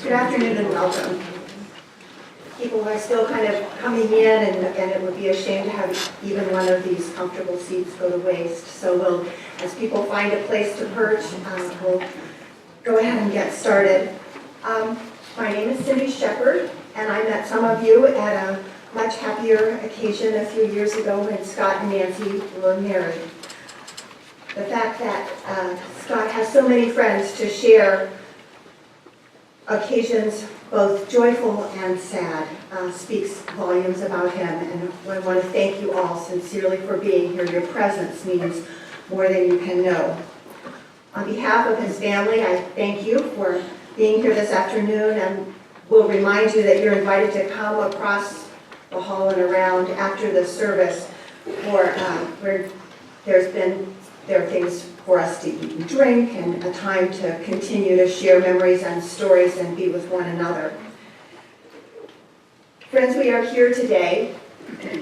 Good afternoon and welcome. People are still kind of coming in, and it would be a shame to have even one of these comfortable seats go to waste. So we'll, as people find a place to perch, we'll go ahead and get started. My name is Cindy Shepard, and I met some of you at a much happier occasion a few years ago when Scott and Nancy were married. The fact that Scott has so many friends to share occasions both joyful and sad speaks volumes about him, and I want to thank you all sincerely for being here. Your presence means more than you can know. On behalf of his family, I thank you for being here this afternoon, and will remind you that you're invited to come across the hall and around after the service, where there are things for us to eat and drink, and a time to continue to share memories and stories and be with one another. Friends, we are here today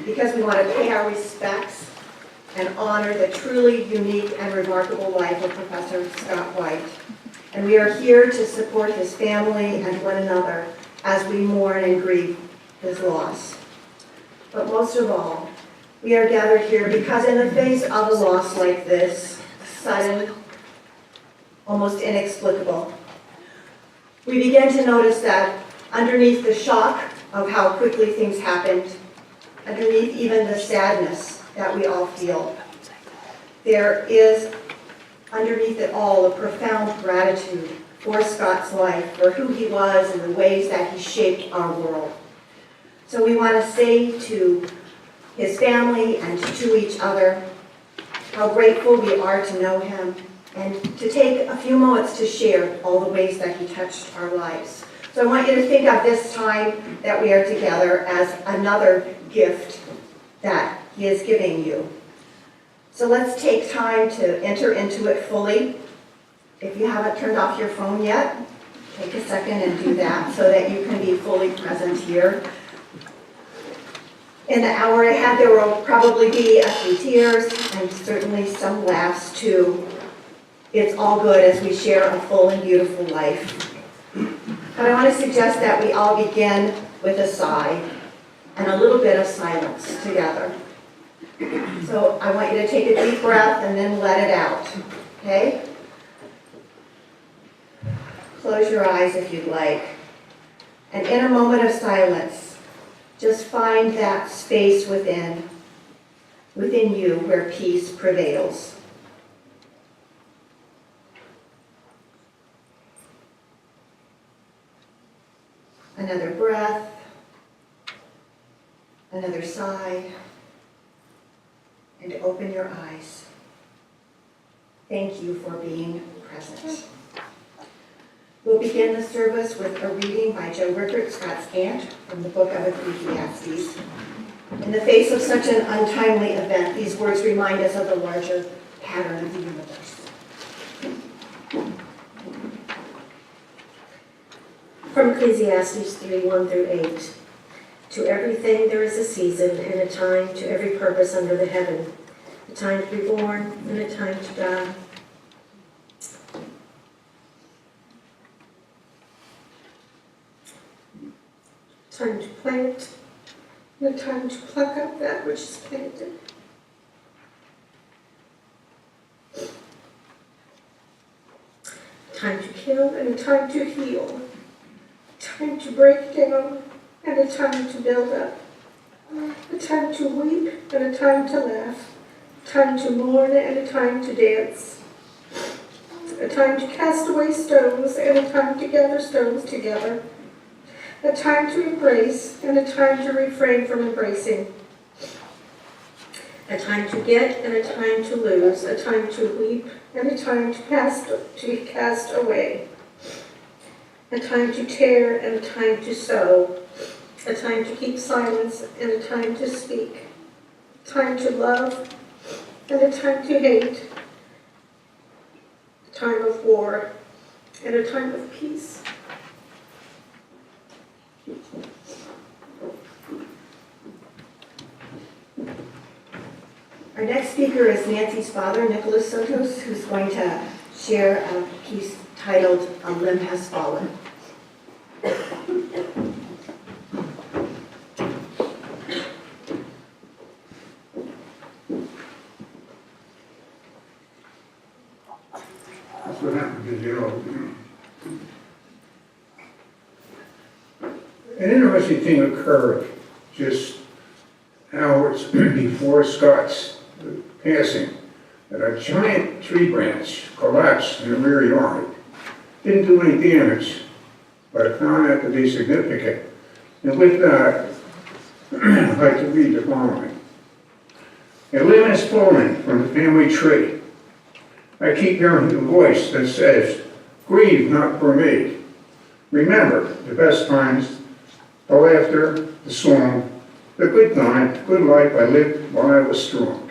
because we want to pay our respects and honor the truly unique and remarkable life of Professor Scott White. And we are here to support his family and one another as we mourn and grieve his loss. But most of all, we are gathered here because in the face of a loss like this, sudden, almost inexplicable, we begin to notice that underneath the shock of how quickly things happened, underneath even the sadness that we all feel, there is underneath it all a profound gratitude for Scott's life, for who he was and the ways that he shaped our world. So we want to say to his family and to each other how grateful we are to know him, and to take a few moments to share all the ways that he touched our lives. So I want you to think of this time that we are together as another gift that he is giving you. So let's take time to enter into it fully. If you haven't turned off your phone yet, take a second and do that so that you can be fully present here. In the hour ahead, there will probably be a few tears and certainly some laughs too. It's all good as we share a full and beautiful life. But I want to suggest that we all begin with a sigh and a little bit of silence together. So I want you to take a deep breath and then let it out, okay? Close your eyes if you'd like. And in a moment of silence, just find that space within you where peace prevails. Another breath, another sigh, and open your eyes. Thank you for being present. We'll begin the service with a reading by Joe Rickert, Scott's aunt, from the book of Ecclesiastes. In the face of such an untimely event, these words remind us of the larger pattern of the universe. From Ecclesiastes 3:1-8. To everything there is a season and a time to every purpose under the heaven, a time to be born and a time to die. Time to plant, and a time to pluck up that which is planted. Time to kill and a time to heal. Time to break down and a time to build up. A time to weep and a time to laugh. Time to mourn and a time to dance. A time to cast away stones and a time to gather stones together. A time to embrace and a time to refrain from embracing. A time to get and a time to lose. A time to weep and a time to cast away. A time to tear and a time to sow. A time to keep silence and a time to speak. A time to love and a time to hate. A time of war and a time of peace. Our next speaker is Nancy's father, Nicholas Sotos, who's going to share a piece titled "A Limb Has Fallen." An interesting thing occurred just hours before Scott's passing, that a giant tree branch collapsed in the rear yard. Didn't do any damage, but I found that to be significant. And with that, I'd like to read the following. A limb is fallen from the family tree. I keep hearing the voice that says, grieve not for me. Remember the best times, the laughter, the song, the good time, the good life I lived while I was strong.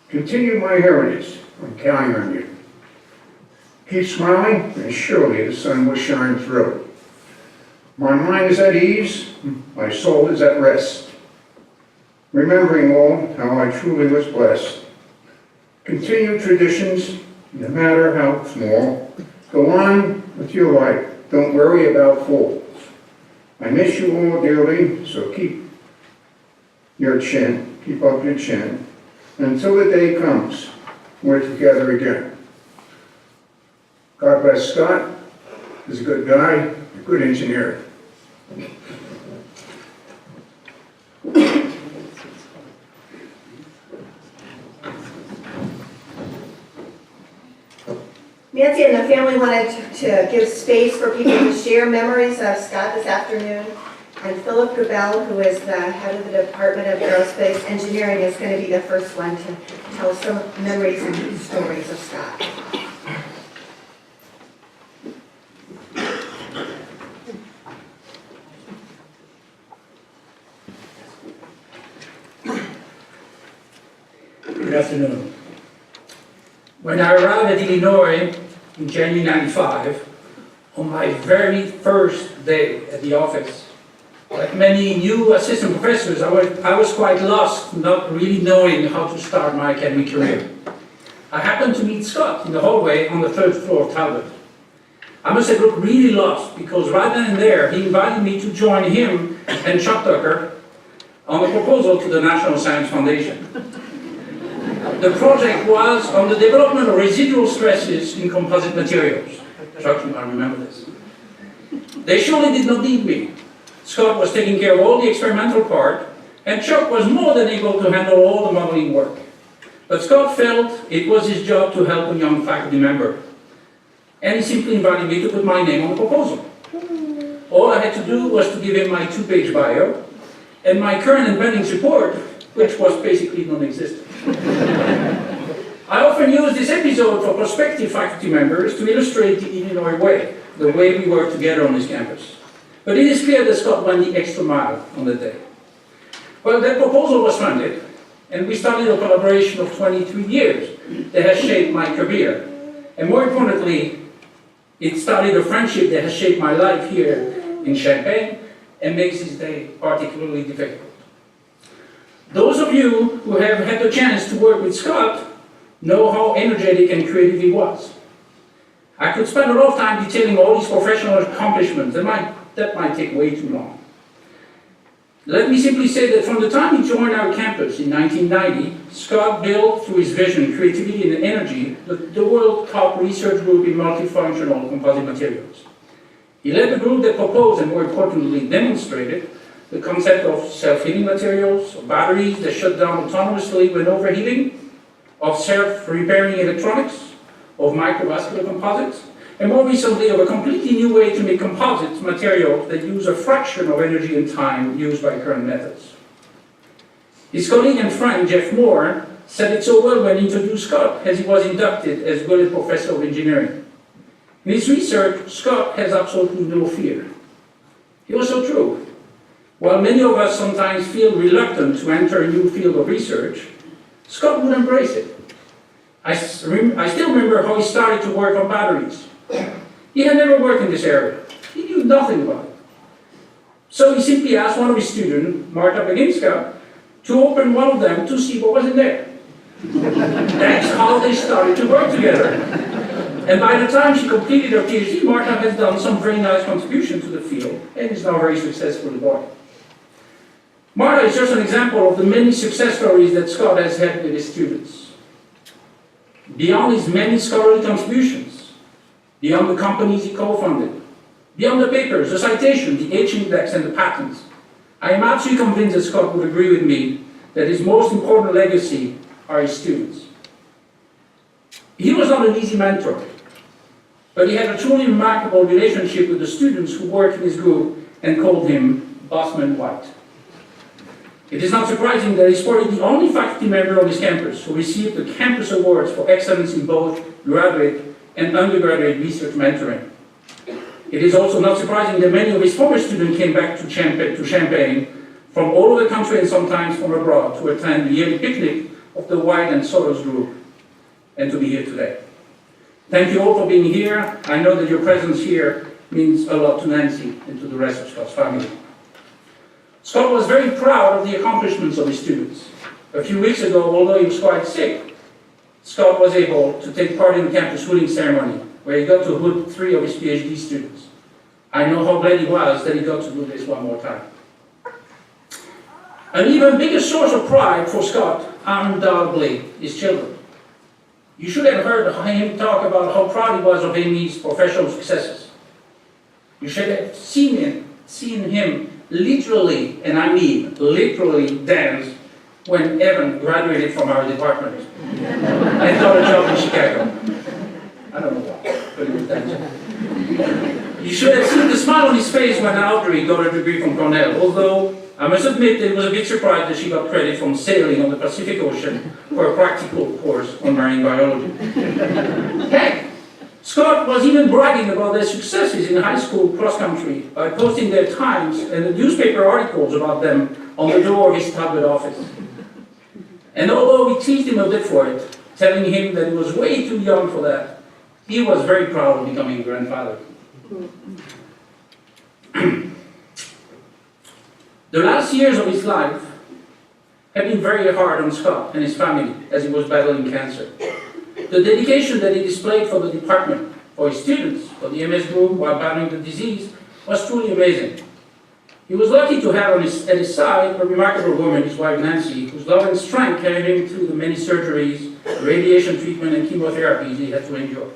Continue my heritage, I'm counting on you. Keep smiling, and surely the sun will shine through. My mind is at ease, my soul is at rest. Remembering all how I truly was blessed. Continue traditions, no matter how small. Go on with your life, don't worry about fools. I miss you all dearly, so keep up your chin, until the day comes, we're together again. God bless Scott. He's a good guy, a good engineer. Nancy and the family wanted to give space for people to share memories of Scott this afternoon. And Philip Gabel, who is the head of the Department of Aerospace Engineering, is going to be the first one to tell some memories and stories of Scott. Good afternoon. When I arrived at Illinois in January '95, on my very first day at the office, like many new assistant professors, I was quite lost, not really knowing how to start my academic career. I happened to meet Scott in the hallway on the third floor of Talbot. I must have looked really lost because right then and there he invited me to join him and Chuck Tucker on a proposal to the National Science Foundation. The project was on the development of residual stresses in composite materials. Chuck, you might remember this. They surely did not need me. Scott was taking care of all the experimental part, and Chuck was more than able to handle all the modeling work. But Scott felt it was his job to help a young faculty member, and he simply invited me to put my name on the proposal. All I had to do was to give him my 2-page bio, and my current and pending support, which was basically non-existent. I often use this episode for prospective faculty members to illustrate the Illinois way, the way we work together on this campus. But it is clear that Scott went the extra mile on the day. Well, that proposal was funded, and we started a collaboration of 23 years that has shaped my career. And more importantly, it started a friendship that has shaped my life here in Champaign and makes this day particularly difficult. Those of you who have had the chance to work with Scott know how energetic and creative he was. I could spend a lot of time detailing all his professional accomplishments, and that might take way too long. Let me simply say that from the time he joined our campus in 1990, Scott built, through his vision, creativity, and energy, the world top research group in multifunctional composite materials. He led the group that proposed, and more importantly demonstrated, the concept of self-healing materials, of batteries that shut down autonomously when overheating, of self-repairing electronics, of microvascular composites, and more recently of a completely new way to make composites materials that use a fraction of energy and time used by current methods. His colleague and friend Jeff Moore said it so well when he introduced Scott as he was inducted as Willett Professor of Engineering. In his research, Scott has absolutely no fear. It was so true. While many of us sometimes feel reluctant to enter a new field of research, Scott would embrace it. I still remember how he started to work on batteries. He had never worked in this area. He knew nothing about it. So he simply asked one of his students, Marta Beginska, to open one of them to see what was in there. That's how they started to work together. And by the time she completed her PhD, Marta has done some very nice contribution to the field and is now very successful at work. Marta is just an example of the many success stories that Scott has had with his students. Beyond his many scholarly contributions, beyond the companies he co-funded, Beyond the papers, the citation, the H-index, and the patents, I am absolutely convinced that Scott would agree with me that his most important legacy are his students. He was not an easy mentor, but he had a truly remarkable relationship with the students who worked in his group and called him Bossman White. It is not surprising that he's probably the only faculty member on his campus who received the campus awards for excellence in both graduate and undergraduate research mentoring. It is also not surprising that many of his former students came back to Champaign from all over the country and sometimes from abroad to attend the yearly picnic of the White and Soros group and to be here today. Thank you all for being here. I know that your presence here means a lot to Nancy and to the rest of Scott's family. Scott was very proud of the accomplishments of his students. A few weeks ago, although he was quite sick, Scott was able to take part in the campus hooding ceremony, where he got to hood 3 of his PhD students. I know how glad he was that he got to do this one more time. An even bigger source of pride for Scott are undoubtedly his children. You should have heard him talk about how proud he was of Amy's professional successes. You should have seen him literally, and I mean literally, dance when Evan graduated from our department and got a job in Chicago. I don't know why, but it was dancing. You should have seen the smile on his face when Audrey got a degree from Cornell, although I must admit that it was a bit surprised that she got credit from sailing on the Pacific Ocean for a practical course on marine biology. Heck, Scott was even bragging about their successes in high school cross-country by posting their times and the newspaper articles about them on the door of his Talbot office. And although we teased him a bit for it, telling him that he was way too young for that, he was very proud of becoming a grandfather. The last years of his life have been very hard on Scott and his family as he was battling cancer. The dedication that he displayed for the department, for his students, for the MS group while battling the disease was truly amazing. He was lucky to have at his side a remarkable woman, his wife Nancy, whose love and strength carried him through the many surgeries, radiation treatment, and chemotherapies he had to endure.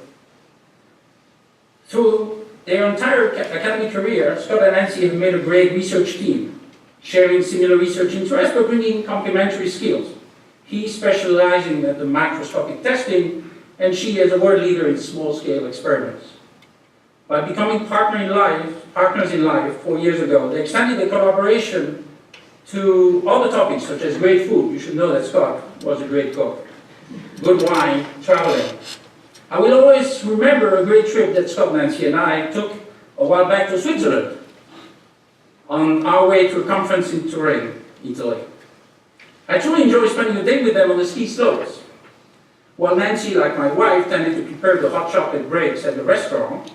Through their entire academic career, Scott and Nancy have made a great research team, sharing similar research interests but bringing complementary skills. He specializing in the microscopic testing, and she as a world leader in small-scale experiments. By becoming partners in life 4 years ago, they extended the collaboration to other topics such as great food. You should know that Scott was a great cook. Good wine, traveling. I will always remember a great trip that Scott, Nancy, and I took a while back to Switzerland on our way to a conference in Turin, Italy. I truly enjoyed spending a day with them on the ski slopes. While Nancy, like my wife, tended to prepare the hot chocolate breaks at the restaurant,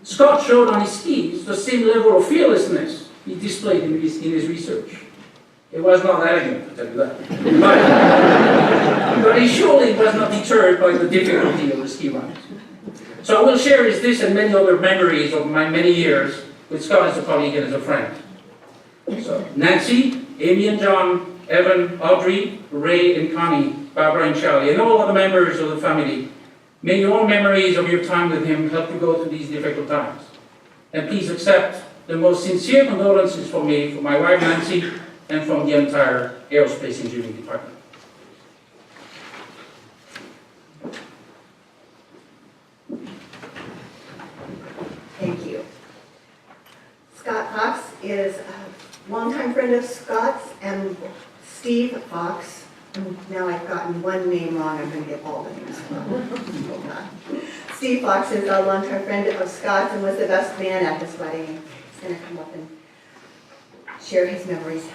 Scott showed on his skis the same level of fearlessness he displayed in his research. It was not elegant, to tell you that. But he surely was not deterred by the difficulty of the ski runs. So I will share this and many other memories of my many years with Scott as a colleague and as a friend. So Nancy, Amy and John, Evan, Audrey, Ray and Connie, Barbara and Charlie, and all other members of the family, may your own memories of your time with him help you go through these difficult times. And please accept the most sincere condolences from me, from my wife Nancy, and from the entire aerospace engineering department. Thank you. Scott Fox is a longtime friend of Scott's, and Steve Fox. Now I've gotten one name wrong, I'm going to get all the names wrong. Steve Fox is a longtime friend of Scott's and was the best man at his wedding. He's going to come up and share his memories.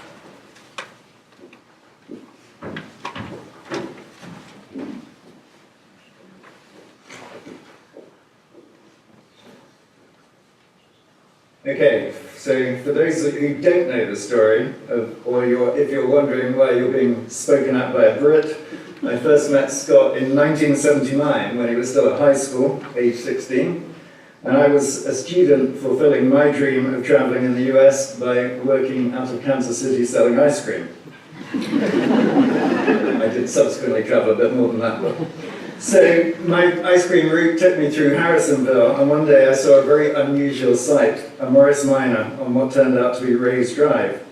Okay, so for those who don't know the story, if you're wondering why you're being spoken at by a Brit, I first met Scott in 1979 when he was still at high school, age 16, and I was a student fulfilling my dream of traveling in the US by working out of Kansas City selling ice cream. I did subsequently travel a bit more than that, but So my ice cream route took me through Harrisonville, and one day I saw a very unusual sight, a Morris Minor on what turned out to be Ray's Drive.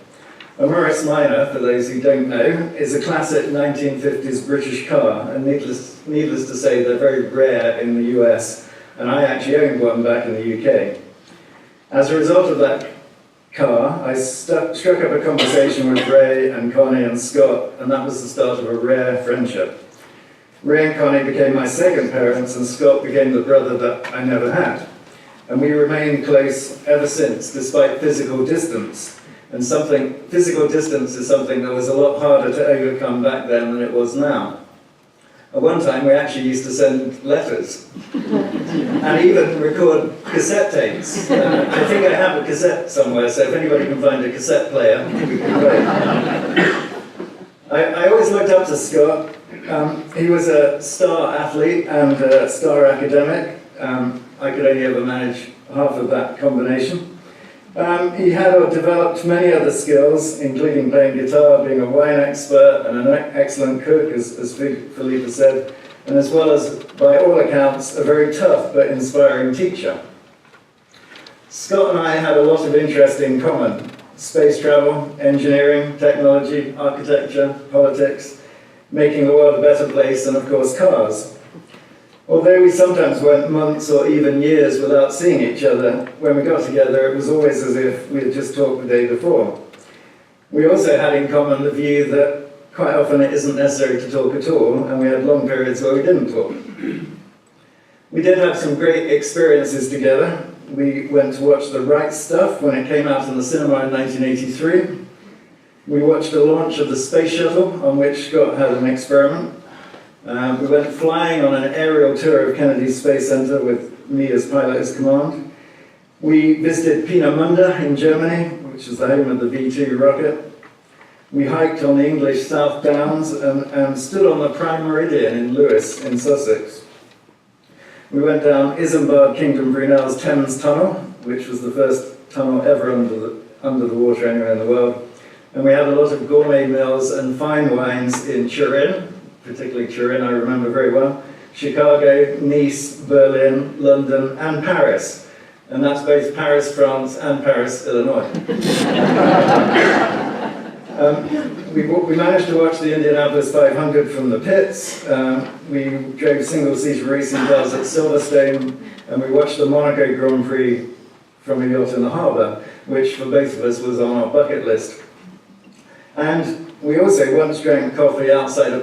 A Morris Minor, for those who don't know, is a classic 1950s British car, and needless to say, they're very rare in the US, and I actually owned one back in the UK. As a result of that car, I struck up a conversation with Ray and Connie and Scott, and that was the start of a rare friendship. Ray and Connie became my second parents, and Scott became the brother that I never had. And we remained close ever since, despite physical distance. And physical distance is something that was a lot harder to overcome back then than it was now. At one time, we actually used to send letters and even record cassette tapes. I think I have a cassette somewhere, so if anybody can find a cassette player, we can play it. I always looked up to Scott. He was a star athlete and a star academic. I could only ever manage half of that combination. He had or developed many other skills, including playing guitar, being a wine expert, and an excellent cook, as Philippa said, and as well as, by all accounts, a very tough but inspiring teacher. Scott and I had a lot of interest in common: space travel, engineering, technology, architecture, politics, making the world a better place, and of course cars. Although we sometimes went months or even years without seeing each other, when we got together it was always as if we had just talked the day before. We also had in common the view that quite often it isn't necessary to talk at all, and we had long periods where we didn't talk. We did have some great experiences together. We went to watch The Right Stuff when it came out in the cinema in 1983. We watched the launch of the space shuttle, on which Scott had an experiment. We went flying on an aerial tour of Kennedy Space Center with me as pilot as command. We visited Peenemünde in Germany, which is the home of the V2 rocket. We hiked on the English South Downs and stood on the Prime Meridian in Lewes in Sussex. We went down Isambard Kingdom Brunel's Thames Tunnel, which was the first tunnel ever under the water anywhere in the world. And we had a lot of gourmet meals and fine wines in Turin, particularly Turin I remember very well, Chicago, Nice, Berlin, London, and Paris. And that's both Paris, France, and Paris, Illinois. We managed to watch the Indianapolis 500 from the pits. We drove single-seater racing cars at Silverstone, and we watched the Monaco Grand Prix from a yacht in the harbour, which for both of us was on our bucket list. And we also once drank coffee outside a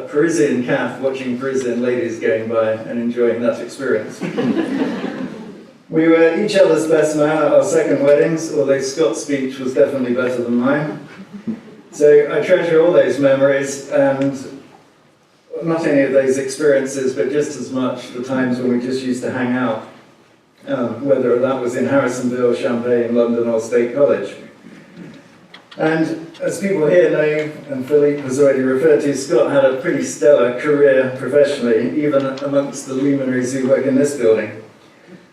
Parisian cafe, watching Parisian ladies going by and enjoying that experience. We were each other's best man at our second weddings, although Scott's speech was definitely better than mine. So I treasure all those memories, and not any of those experiences, but just as much the times when we just used to hang out, whether that was in Harrisonville, Champaign, London, or State College. And as people here know, and Philippe has already referred to, Scott had a pretty stellar career professionally, even amongst the luminaries who work in this building.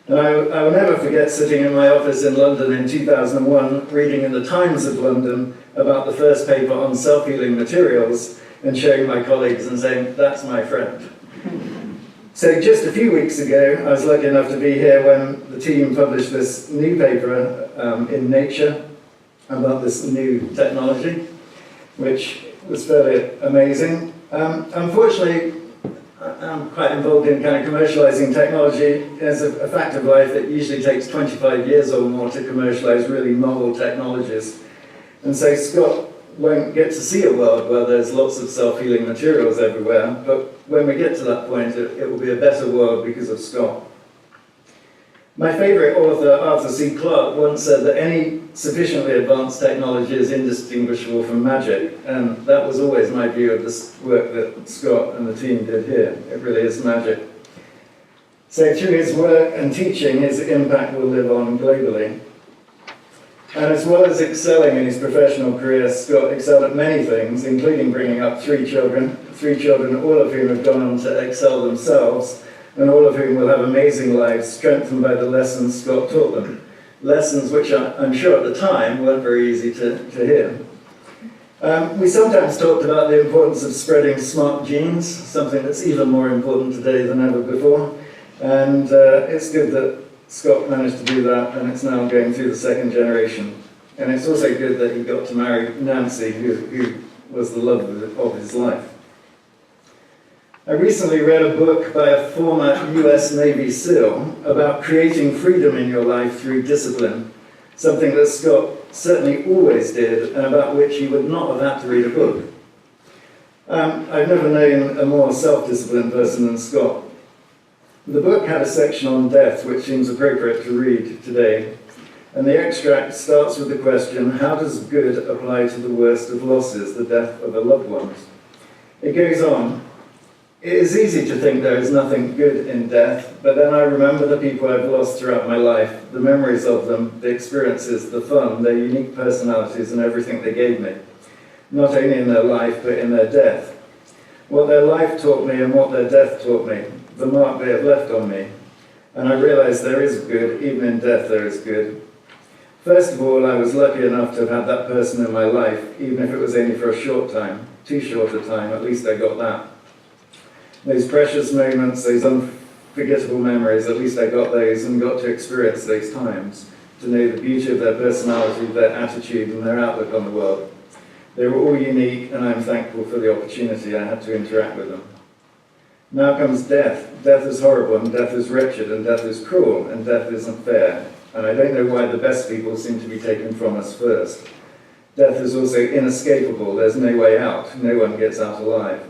And I will never forget sitting in my office in London in 2001, reading in the Times of London about the first paper on self-healing materials, and showing my colleagues and saying, "That's my friend." So just a few weeks ago, I was lucky enough to be here when the team published this new paper in Nature about this new technology, which was fairly amazing. Unfortunately, I'm quite involved in kind of commercializing technology. As a fact of life, it usually takes 25 years or more to commercialize really novel technologies. And so Scott won't get to see a world where there's lots of self-healing materials everywhere, but when we get to that point, it will be a better world because of Scott. My favorite author, Arthur C. Clarke, once said that any sufficiently advanced technology is indistinguishable from magic, and that was always my view of this work that Scott and the team did here. It really is magic. So through his work and teaching, his impact will live on globally. And as well as excelling in his professional career, Scott excelled at many things, including bringing up three children, all of whom have gone on to excel themselves, and all of whom will have amazing lives strengthened by the lessons Scott taught them. Lessons which I'm sure at the time weren't very easy to hear. We sometimes talked about the importance of spreading smart genes, something that's even more important today than ever before. And it's good that Scott managed to do that, and it's now going through the second generation. And it's also good that he got to marry Nancy, who was the love of his life. I recently read a book by a former US Navy SEAL about creating freedom in your life through discipline, something that Scott certainly always did, and about which he would not have had to read a book. I've never known a more self-disciplined person than Scott. The book had a section on death, which seems appropriate to read today. And the extract starts with the question, how does good apply to the worst of losses, the death of a loved one? It goes on, it is easy to think there is nothing good in death, but then I remember the people I've lost throughout my life, the memories of them, the experiences, the fun, their unique personalities and everything they gave me. Not only in their life, but in their death. What their life taught me and what their death taught me, the mark they have left on me. And I realized there is good, even in death there is good. First of all, I was lucky enough to have had that person in my life, even if it was only for a short time, too short a time, at least I got that. Those precious moments, those unforgettable memories, at least I got those and got to experience those times, to know the beauty of their personality, their attitude and their outlook on the world. They were all unique, and I'm thankful for the opportunity I had to interact with them. Now comes death. Death is horrible, and death is wretched, and death is cruel, and death isn't fair. And I don't know why the best people seem to be taken from us first. Death is also inescapable. There's no way out. No one gets out alive.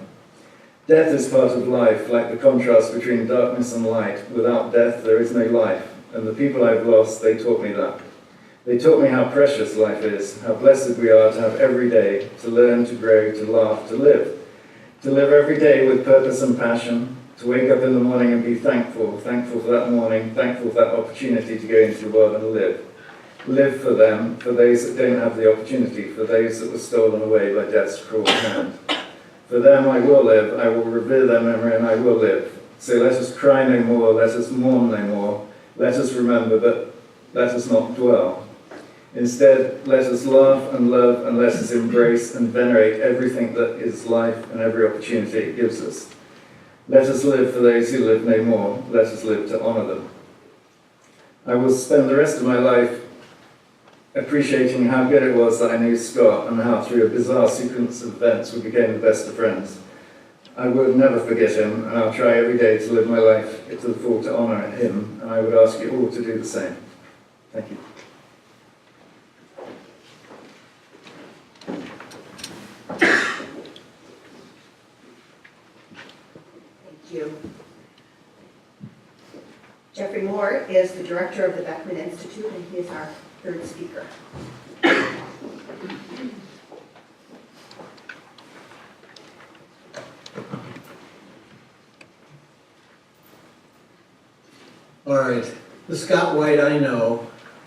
Death is part of life, like the contrast between darkness and light. Without death, there is no life. And the people I've lost, they taught me that. They taught me how precious life is, how blessed we are to have every day, to learn, to grow, to laugh, to live. To live every day with purpose and passion, to wake up in the morning and be thankful for that morning, thankful for that opportunity to go into the world and live. Live for them, for those that don't have the opportunity, for those that were stolen away by death's cruel hand. For them I will live, I will revere their memory, and I will live. So let us cry no more, let us mourn no more, let us remember, but let us not dwell. Instead, let us laugh and love, and let us embrace and venerate everything that is life and every opportunity it gives us. Let us live for those who live no more. Let us live to honor them. I will spend the rest of my life appreciating how good it was that I knew Scott and how through a bizarre sequence of events we became the best of friends. I will never forget him, and I'll try every day to live my life to the full to honor him, and I would ask you all to do the same. Thank you. Thank you. Jeffrey Moore is the director of the Beckman Institute, and he is our third speaker. All right, the Scott White I know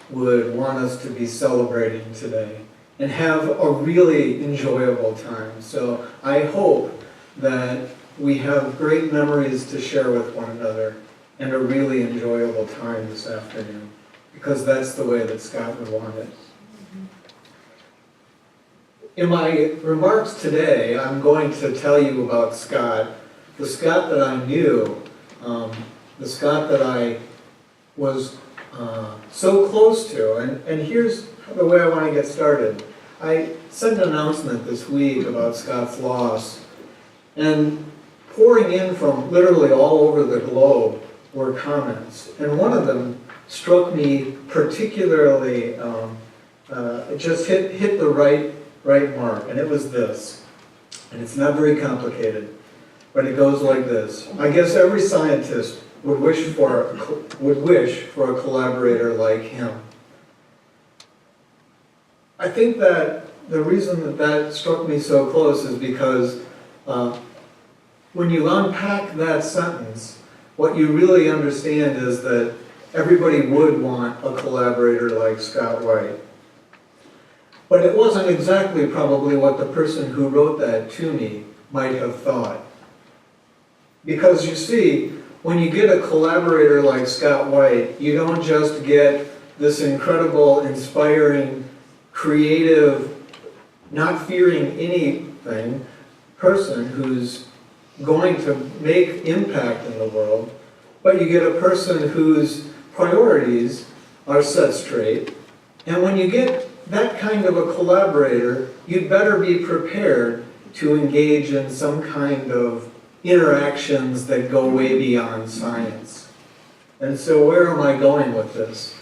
would want us to be celebrating today and have a really enjoyable time. So I hope that we have great memories to share with one another and a really enjoyable time this afternoon, because that's the way that Scott would want it. In my remarks today, I'm going to tell you about Scott, the Scott that I knew, the Scott that I was so close to. And here's the way I want to get started. I sent an announcement this week about Scott's loss, and pouring in from literally all over the globe were comments. And one of them struck me particularly, it just hit the right mark, and it was this. And it's not very complicated, but it goes like this. I guess every scientist would wish for a collaborator like him. I think that the reason that struck me so close is because when you unpack that sentence, what you really understand is that everybody would want a collaborator like Scott White. But it wasn't exactly probably what the person who wrote that to me might have thought. Because you see, when you get a collaborator like Scott White, you don't just get this incredible, inspiring, creative not fearing anything person who's going to make impact in the world, but you get a person whose priorities are set straight. And when you get that kind of a collaborator, you'd better be prepared to engage in some kind of interactions that go way beyond science. And so where am I going with this?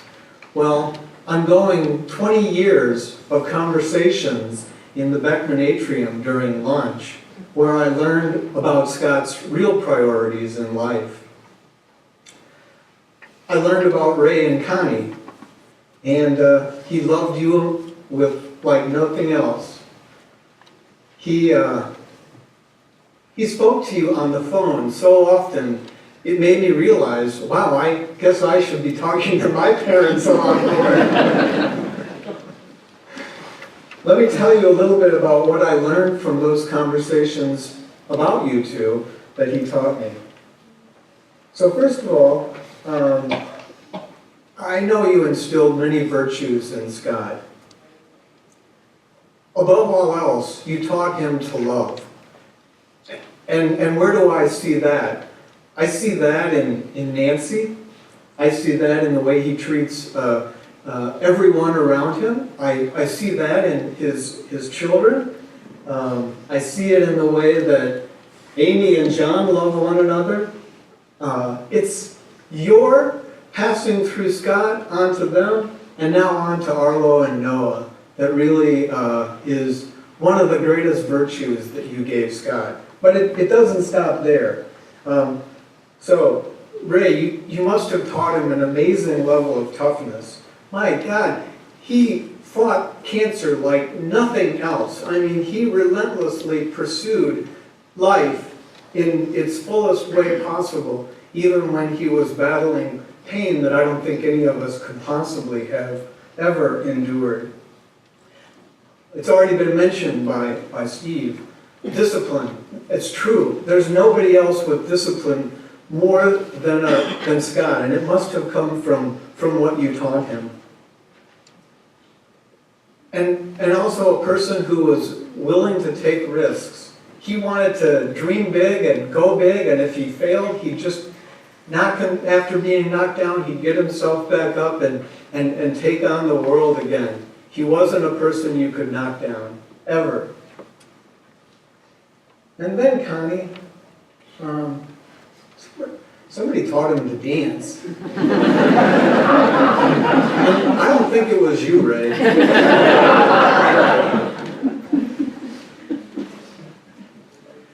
Well, I'm going 20 years of conversations in the Beckman Atrium during lunch, where I learned about Scott's real priorities in life. I learned about Ray and Connie, and he loved you with like nothing else. He spoke to you on the phone so often, it made me realize, wow, I guess I should be talking to my parents a lot more. Let me tell you a little bit about what I learned from those conversations about you two that he taught me. So first of all, I know you instilled many virtues in Scott. Above all else, you taught him to love. And where do I see that? I see that in Nancy. I see that in the way he treats everyone around him. I see that in his children. I see it in the way that Amy and John love one another. It's your passing through Scott onto them, and now on to Arlo and Noah, that really is one of the greatest virtues that you gave Scott. But it doesn't stop there. So, Ray, you must have taught him an amazing level of toughness. My God, he fought cancer like nothing else. I mean, he relentlessly pursued life in its fullest way possible, even when he was battling pain that I don't think any of us could possibly have ever endured. It's already been mentioned by Steve. Discipline. It's true. There's nobody else with discipline more than Scott, and it must have come from what you taught him. And also a person who was willing to take risks. He wanted to dream big and go big, and if he failed, he'd just after being knocked down, he'd get himself back up and take on the world again. He wasn't a person you could knock down, ever. And then Connie, somebody taught him to dance. I don't think it was you, Ray.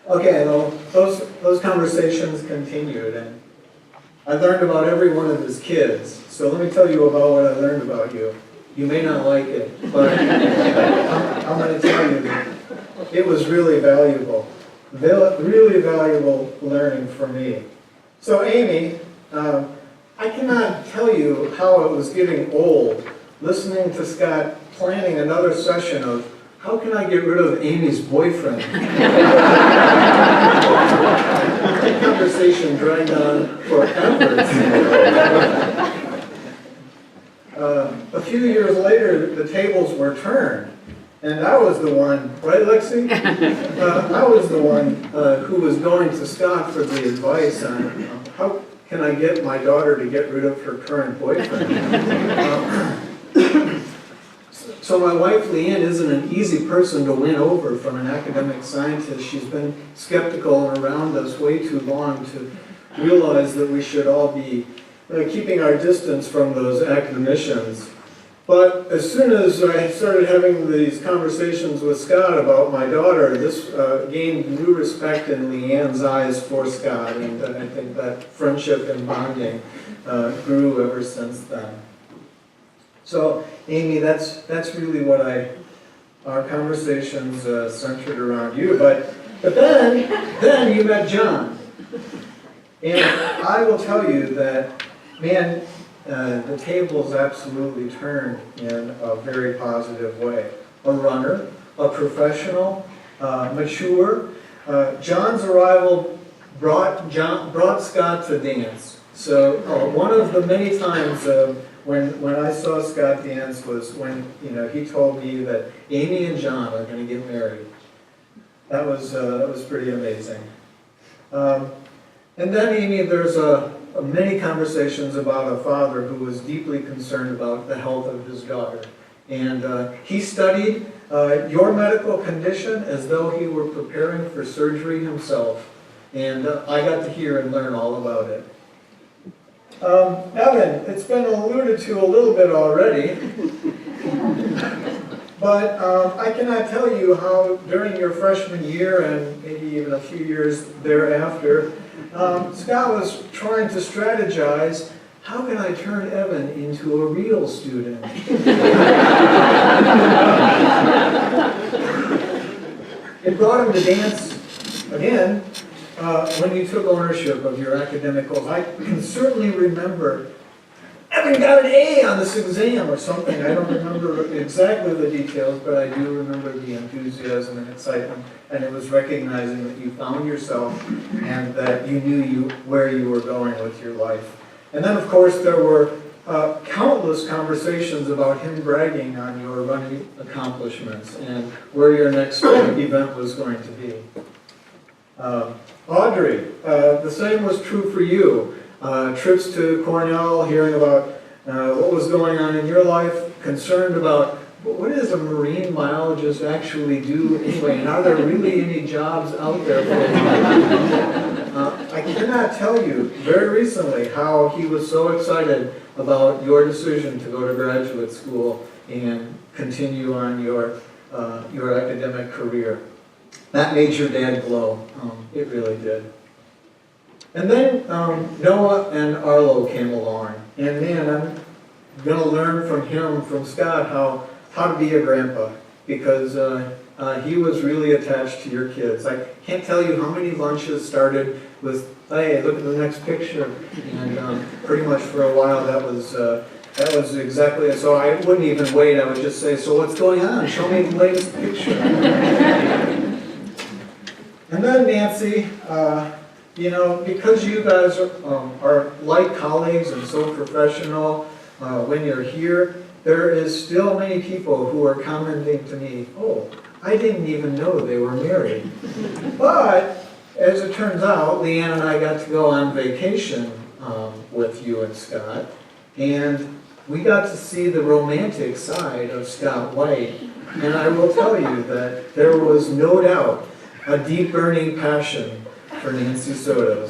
Okay, well, those conversations continued, and I learned about every one of his kids. So let me tell you about what I learned about you. You may not like it, but I'm going to tell you that it was really valuable. Really valuable learning for me. So Amy, I cannot tell you how it was getting old listening to Scott planning another session of how can I get rid of Amy's boyfriend? That conversation dragged on forever. A few years later, the tables were turned. And I was the one, right, Lexi? I was the one who was going to Scott for the advice on how can I get my daughter to get rid of her current boyfriend. So my wife, Leanne, isn't an easy person to win over from an academic scientist. She's been skeptical and around us way too long to realize that we should all be keeping our distance from those academicians. But as soon as I started having these conversations with Scott about my daughter, this gained new respect in Leanne's eyes for Scott, and I think that friendship and bonding grew ever since then. So, Amy, that's really what our conversations centered around you. But then you met John, and I will tell you that, man. The tables absolutely turned in a very positive way. A runner, a professional, mature. John's arrival brought Scott to dance. So one of the many times when I saw Scott dance was when, he told me that Amy and John are going to get married. That was pretty amazing. And then, Amy, there's many conversations about a father who was deeply concerned about the health of his daughter. And he studied your medical condition as though he were preparing for surgery himself. And I got to hear and learn all about it. Evan, it's been alluded to a little bit already, but I cannot tell you how during your freshman year and maybe even a few years thereafter, Scott was trying to strategize, how can I turn Evan into a real student? It brought him to dance again when you took ownership of your academic goals. I can certainly remember Evan got an A on this exam or something. I don't remember exactly the details, but I do remember the enthusiasm and excitement, and it was recognizing that you found yourself and that you knew where you were going with your life. And then, of course, there were countless conversations about him bragging on your running accomplishments and where your next event was going to be. Audrey, the same was true for you. Trips to Cornell, hearing about what was going on in your life, concerned about what does a marine biologist actually do anyway, and are there really any jobs out there for them? I cannot tell you very recently how he was so excited about your decision to go to graduate school and continue on your academic career. That made your dad glow. It really did. And then Noah and Arlo came along. And man, I'm going to learn from Scott, how to be a grandpa. Because he was really attached to your kids. I can't tell you how many lunches started with, hey, look at the next picture. And pretty much for a while that was exactly it. So I wouldn't even wait. I would just say, so what's going on? Show me the latest picture. And then Nancy, because you guys are like colleagues and so professional when you're here, there is still many people who are commenting to me, oh, I didn't even know they were married. But as it turns out, Leanne and I got to go on vacation with you and Scott, and we got to see the romantic side of Scott White. And I will tell you that there was no doubt a deep burning passion for Nancy Sotos.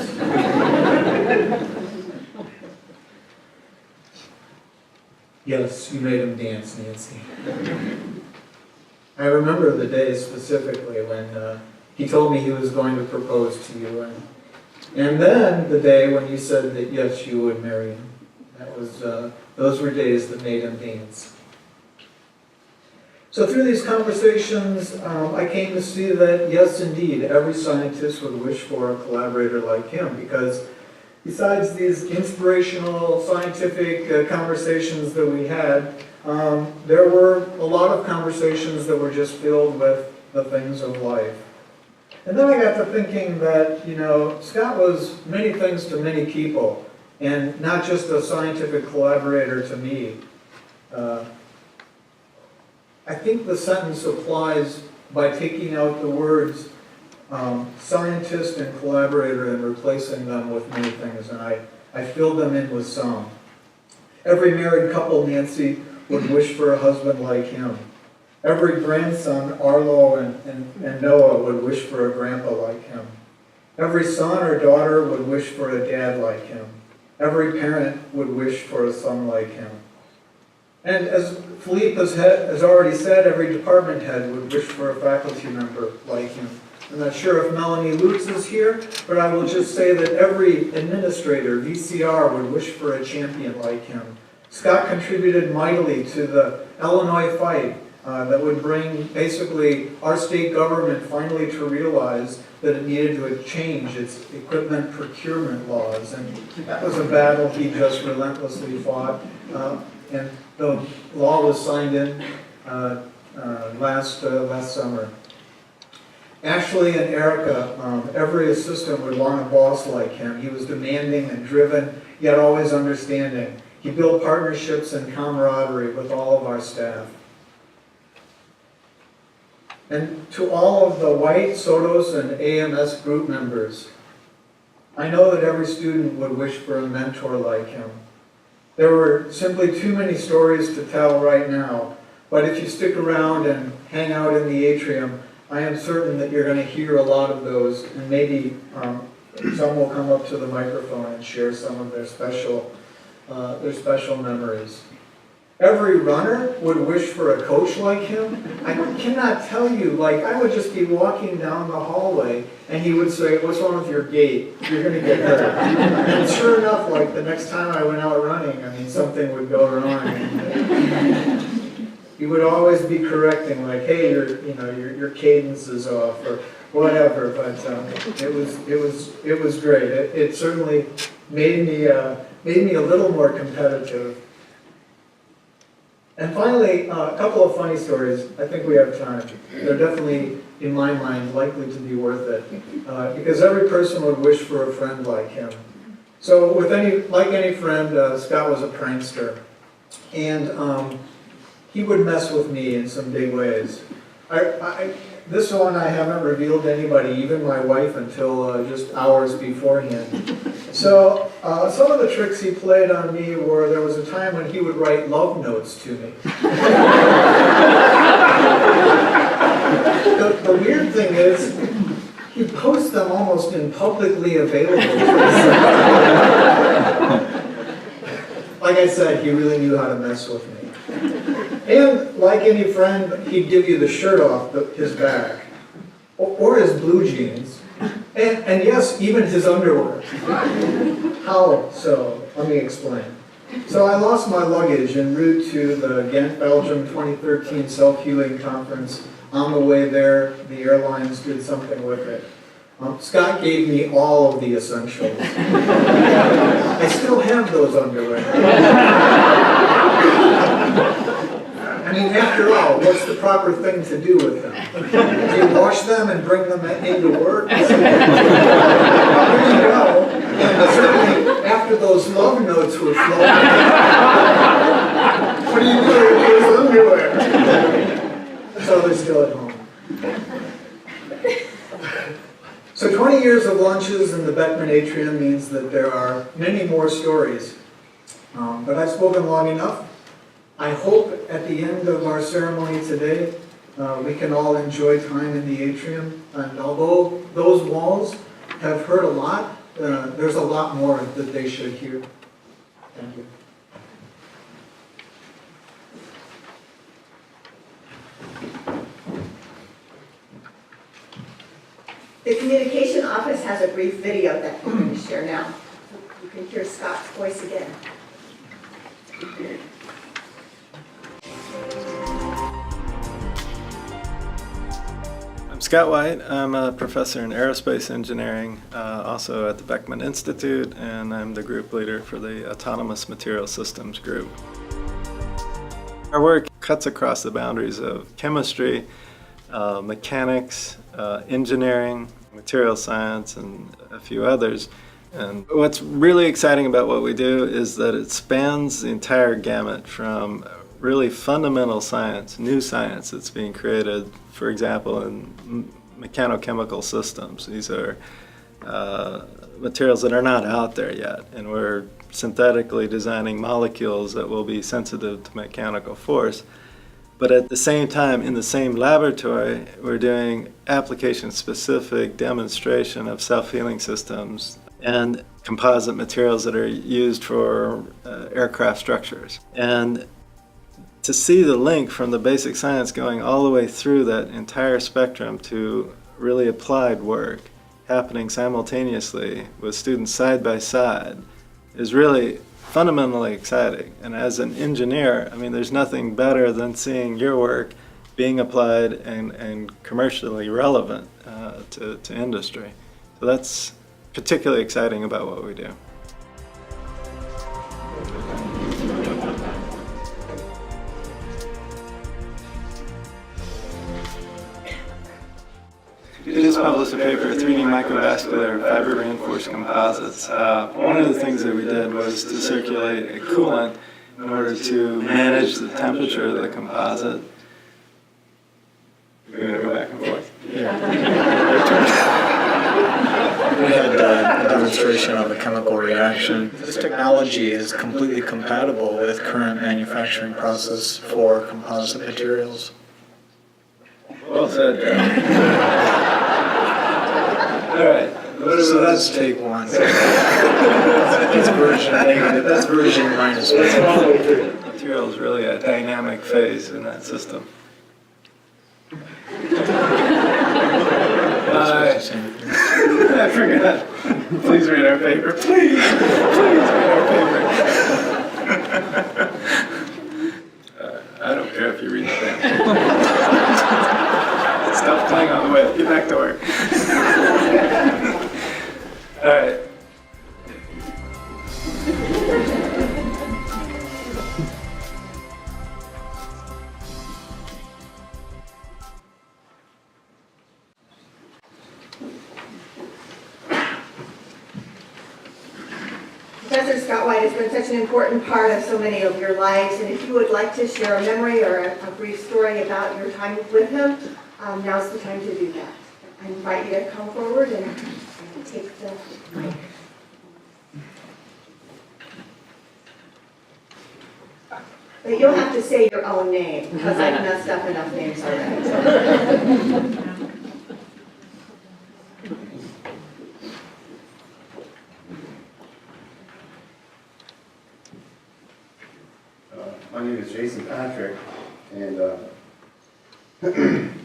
Yes, you made him dance, Nancy. I remember the day specifically when he told me he was going to propose to you, and then the day when you said that yes, you would marry him. Those were days that made him dance. So through these conversations, I came to see that, yes, indeed, every scientist would wish for a collaborator like him, because besides these inspirational scientific conversations that we had, there were a lot of conversations that were just filled with the things of life. And then I got to thinking that, Scott was many things to many people, and not just a scientific collaborator to me. I think the sentence applies by taking out the words scientist and collaborator and replacing them with many things, and I filled them in with some. Every married couple, Nancy, would wish for a husband like him. Every grandson, Arlo and Noah, would wish for a grandpa like him. Every son or daughter would wish for a dad like him. Every parent would wish for a son like him. And as Philippe has already said, every department head would wish for a faculty member like him. I'm not sure if Melanie Lutz is here, but I will just say that every administrator, VCR, would wish for a champion like him. Scott contributed mightily to the Illinois fight that would bring basically our state government finally to realize that it needed to change its equipment procurement laws. And that was a battle he just relentlessly fought. And the law was signed in last summer. Ashley and Erica, every assistant would want a boss like him. He was demanding and driven, yet always understanding. He built partnerships and camaraderie with all of our staff. And to all of the White, Sotos, and AMS group members, I know that every student would wish for a mentor like him. There were simply too many stories to tell right now, but if you stick around and hang out in the atrium, I am certain that you're going to hear a lot of those, and maybe some will come up to the microphone and share some of their special memories. Every runner would wish for a coach like him. I cannot tell you, like, I would just be walking down the hallway and he would say, "What's wrong with your gait? You're going to get hurt." And sure enough, like, the next time I went out running, I mean, something would go wrong. He would always be correcting, like, "Hey, your cadence is off," or whatever. But it was great. It certainly made me a little more competitive. And finally, a couple of funny stories. I think we have time. They're definitely, in my mind, likely to be worth it, because every person would wish for a friend like him. So, like any friend, Scott was a prankster, and he would mess with me in some big ways. This one I haven't revealed to anybody, even my wife, until just hours beforehand. So some of the tricks he played on me were, there was a time when he would write love notes to me. The weird thing is, he'd post them almost in publicly available places. Like I said, he really knew how to mess with me. And like any friend, he'd give you the shirt off his back, or his blue jeans, and yes, even his underwear. How so? Let me explain. So I lost my luggage en route to the Ghent, Belgium 2013 Self-Healing Conference. On the way there, the airlines did something with it. Scott gave me all of the essentials. I still have those underwear. I mean, after all, what's the proper thing to do with them? Do you wash them and bring them into work? There you go. And certainly, after those love notes were flowing, what do you do with those underwear? So they're still at home. So 20 years of lunches in the Beckman Atrium means that there are many more stories. But I've spoken long enough. I hope at the end of our ceremony today, we can all enjoy time in the atrium. And although those walls have heard a lot, there's a lot more that they should hear. Thank you. The communication office has a brief video that we're going to share now. You can hear Scott's voice again. I'm Scott White. I'm a professor in aerospace engineering, also at the Beckman Institute, and I'm the group leader for the Autonomous Material Systems group. Our work cuts across the boundaries of chemistry, mechanics, engineering, material science, and a few others. And what's really exciting about what we do is that it spans the entire gamut from really fundamental science, new science that's being created, for example, in mechanochemical systems. These are materials that are not out there yet, and we're synthetically designing molecules that will be sensitive to mechanical force. But at the same time, in the same laboratory, we're doing application-specific demonstration of self-healing systems and composite materials that are used for aircraft structures. And to see the link from the basic science going all the way through that entire spectrum to really applied work happening simultaneously with students side by side is really fundamentally exciting. And as an engineer, I mean, there's nothing better than seeing your work being applied and commercially relevant to industry. So that's particularly exciting about what we do. We just published a paper, 3D microvascular fiber reinforced composites. One of the things that we did was to circulate a coolant in order to manage the temperature of the composite. We're going to go back and forth. We had a demonstration of a chemical reaction. This technology is completely compatible with current manufacturing process for composite materials. Well said, Joe. All right. So that's take one. That's version minus one. Material is really a dynamic phase in that system. I forgot. Please read our paper. Please read our paper. I don't care if you read the thing. Stop playing on the way. Get back to work. All right. Professor Scott White has been such an important part of so many of your lives, and if you would like to share a memory or a brief story about your time with him, now's the time to do that. I invite you to come forward and take the mic. But you'll have to say your own name, because I've messed up enough names already. My name is Jason Patrick, and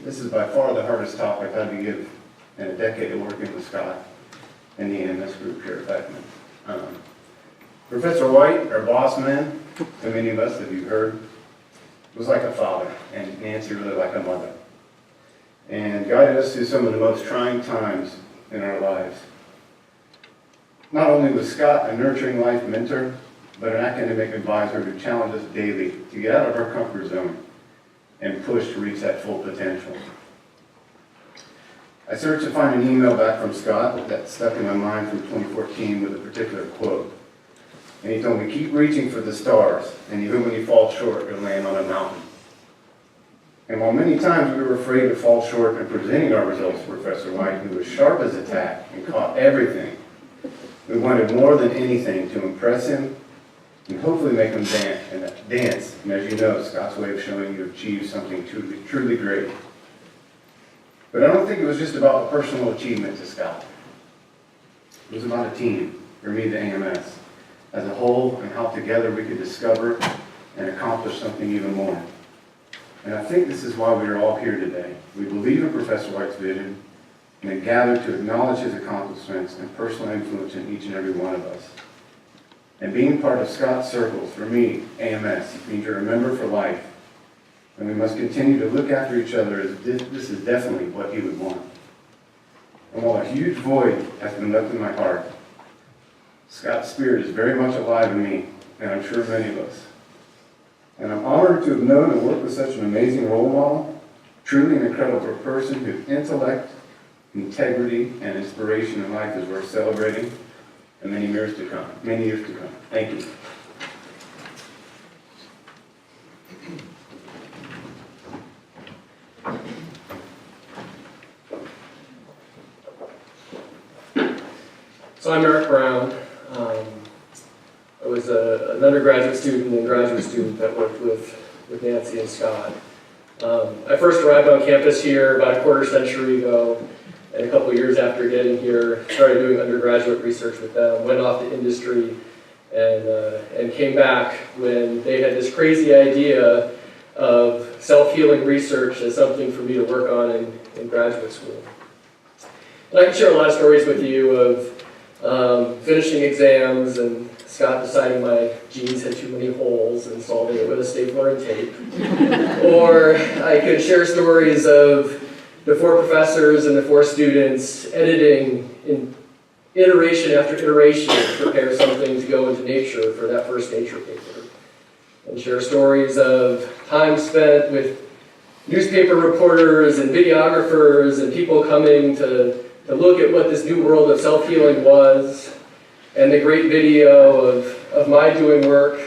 this is by far the hardest talk I've had to give in a decade of working with Scott and the AMS group here at Beckman. Professor White, our boss man, to many of us that you've heard, was like a father, and Nancy really like a mother, and guided us through some of the most trying times in our lives. Not only was Scott a nurturing life mentor, but an academic advisor who challenged us daily to get out of our comfort zone and push to reach that full potential. I searched to find an email back from Scott that stuck in my mind from 2014 with a particular quote. And he told me, keep reaching for the stars, and even when you fall short, you'll land on a mountain. And while many times we were afraid to fall short in presenting our results to Professor White, who was sharp as a tack and caught everything, we wanted more than anything to impress him and hopefully make him dance. And as you know, Scott's way of showing you achieved something truly great. But I don't think it was just about a personal achievement to Scott. It was about a team, for me, the AMS, as a whole, and how together we could discover and accomplish something even more. And I think this is why we are all here today. We believe in Professor White's vision and have gathered to acknowledge his accomplishments and personal influence in each and every one of us. And being part of Scott's circles, for me, AMS, means you're a member for life. And we must continue to look after each other as this is definitely what he would want. And while a huge void has been left in my heart, Scott's spirit is very much alive in me, and I'm sure many of us. And I'm honored to have known and worked with such an amazing role model, truly an incredible person whose intellect, integrity, and inspiration in life is worth celebrating. And many years to come. Thank you. So I'm Eric Brown. I was an undergraduate student and graduate student that worked with Nancy and Scott. I first arrived on campus here about a quarter century ago, and a couple of years after getting here, started doing undergraduate research with them, went off to industry, and came back when they had this crazy idea of self-healing research as something for me to work on in graduate school. And I can share a lot of stories with you of finishing exams and Scott deciding my jeans had too many holes and solving it with a stapler and tape. Or I could share stories of the 4 professors and the 4 students editing in iteration after iteration to prepare something to go into Nature for that first Nature paper. And share stories of time spent with newspaper reporters and videographers and people coming to look at what this new world of self-healing was, and the great video of my doing work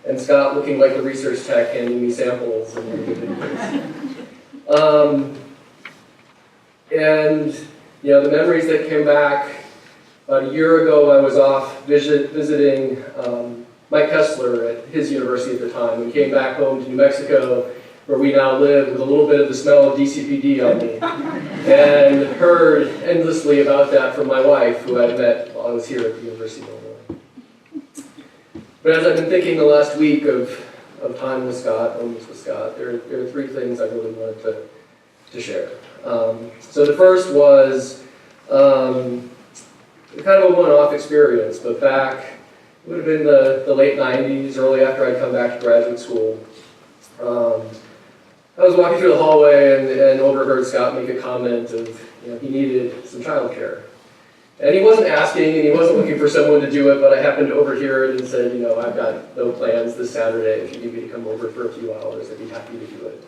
and Scott looking like a research tech handing me samples and videos. And the memories that came back, about a year ago I was off visiting Mike Kessler at his university at the time, and came back home to New Mexico, where we now live, with a little bit of the smell of DCPD on me, and heard endlessly about that from my wife, who I met while I was here at the University of Illinois. But as I've been thinking the last week of time with Scott, moments with Scott, there are three things I really wanted to share. So the first was kind of a one-off experience, but back, it would have been the late 90s, early after I'd come back to graduate school. I was walking through the hallway and overheard Scott make a comment of, he needed some childcare. And he wasn't asking and he wasn't looking for someone to do it, but I happened to overhear it and said, I've got no plans this Saturday. If you need me to come over for a few hours, I'd be happy to do it.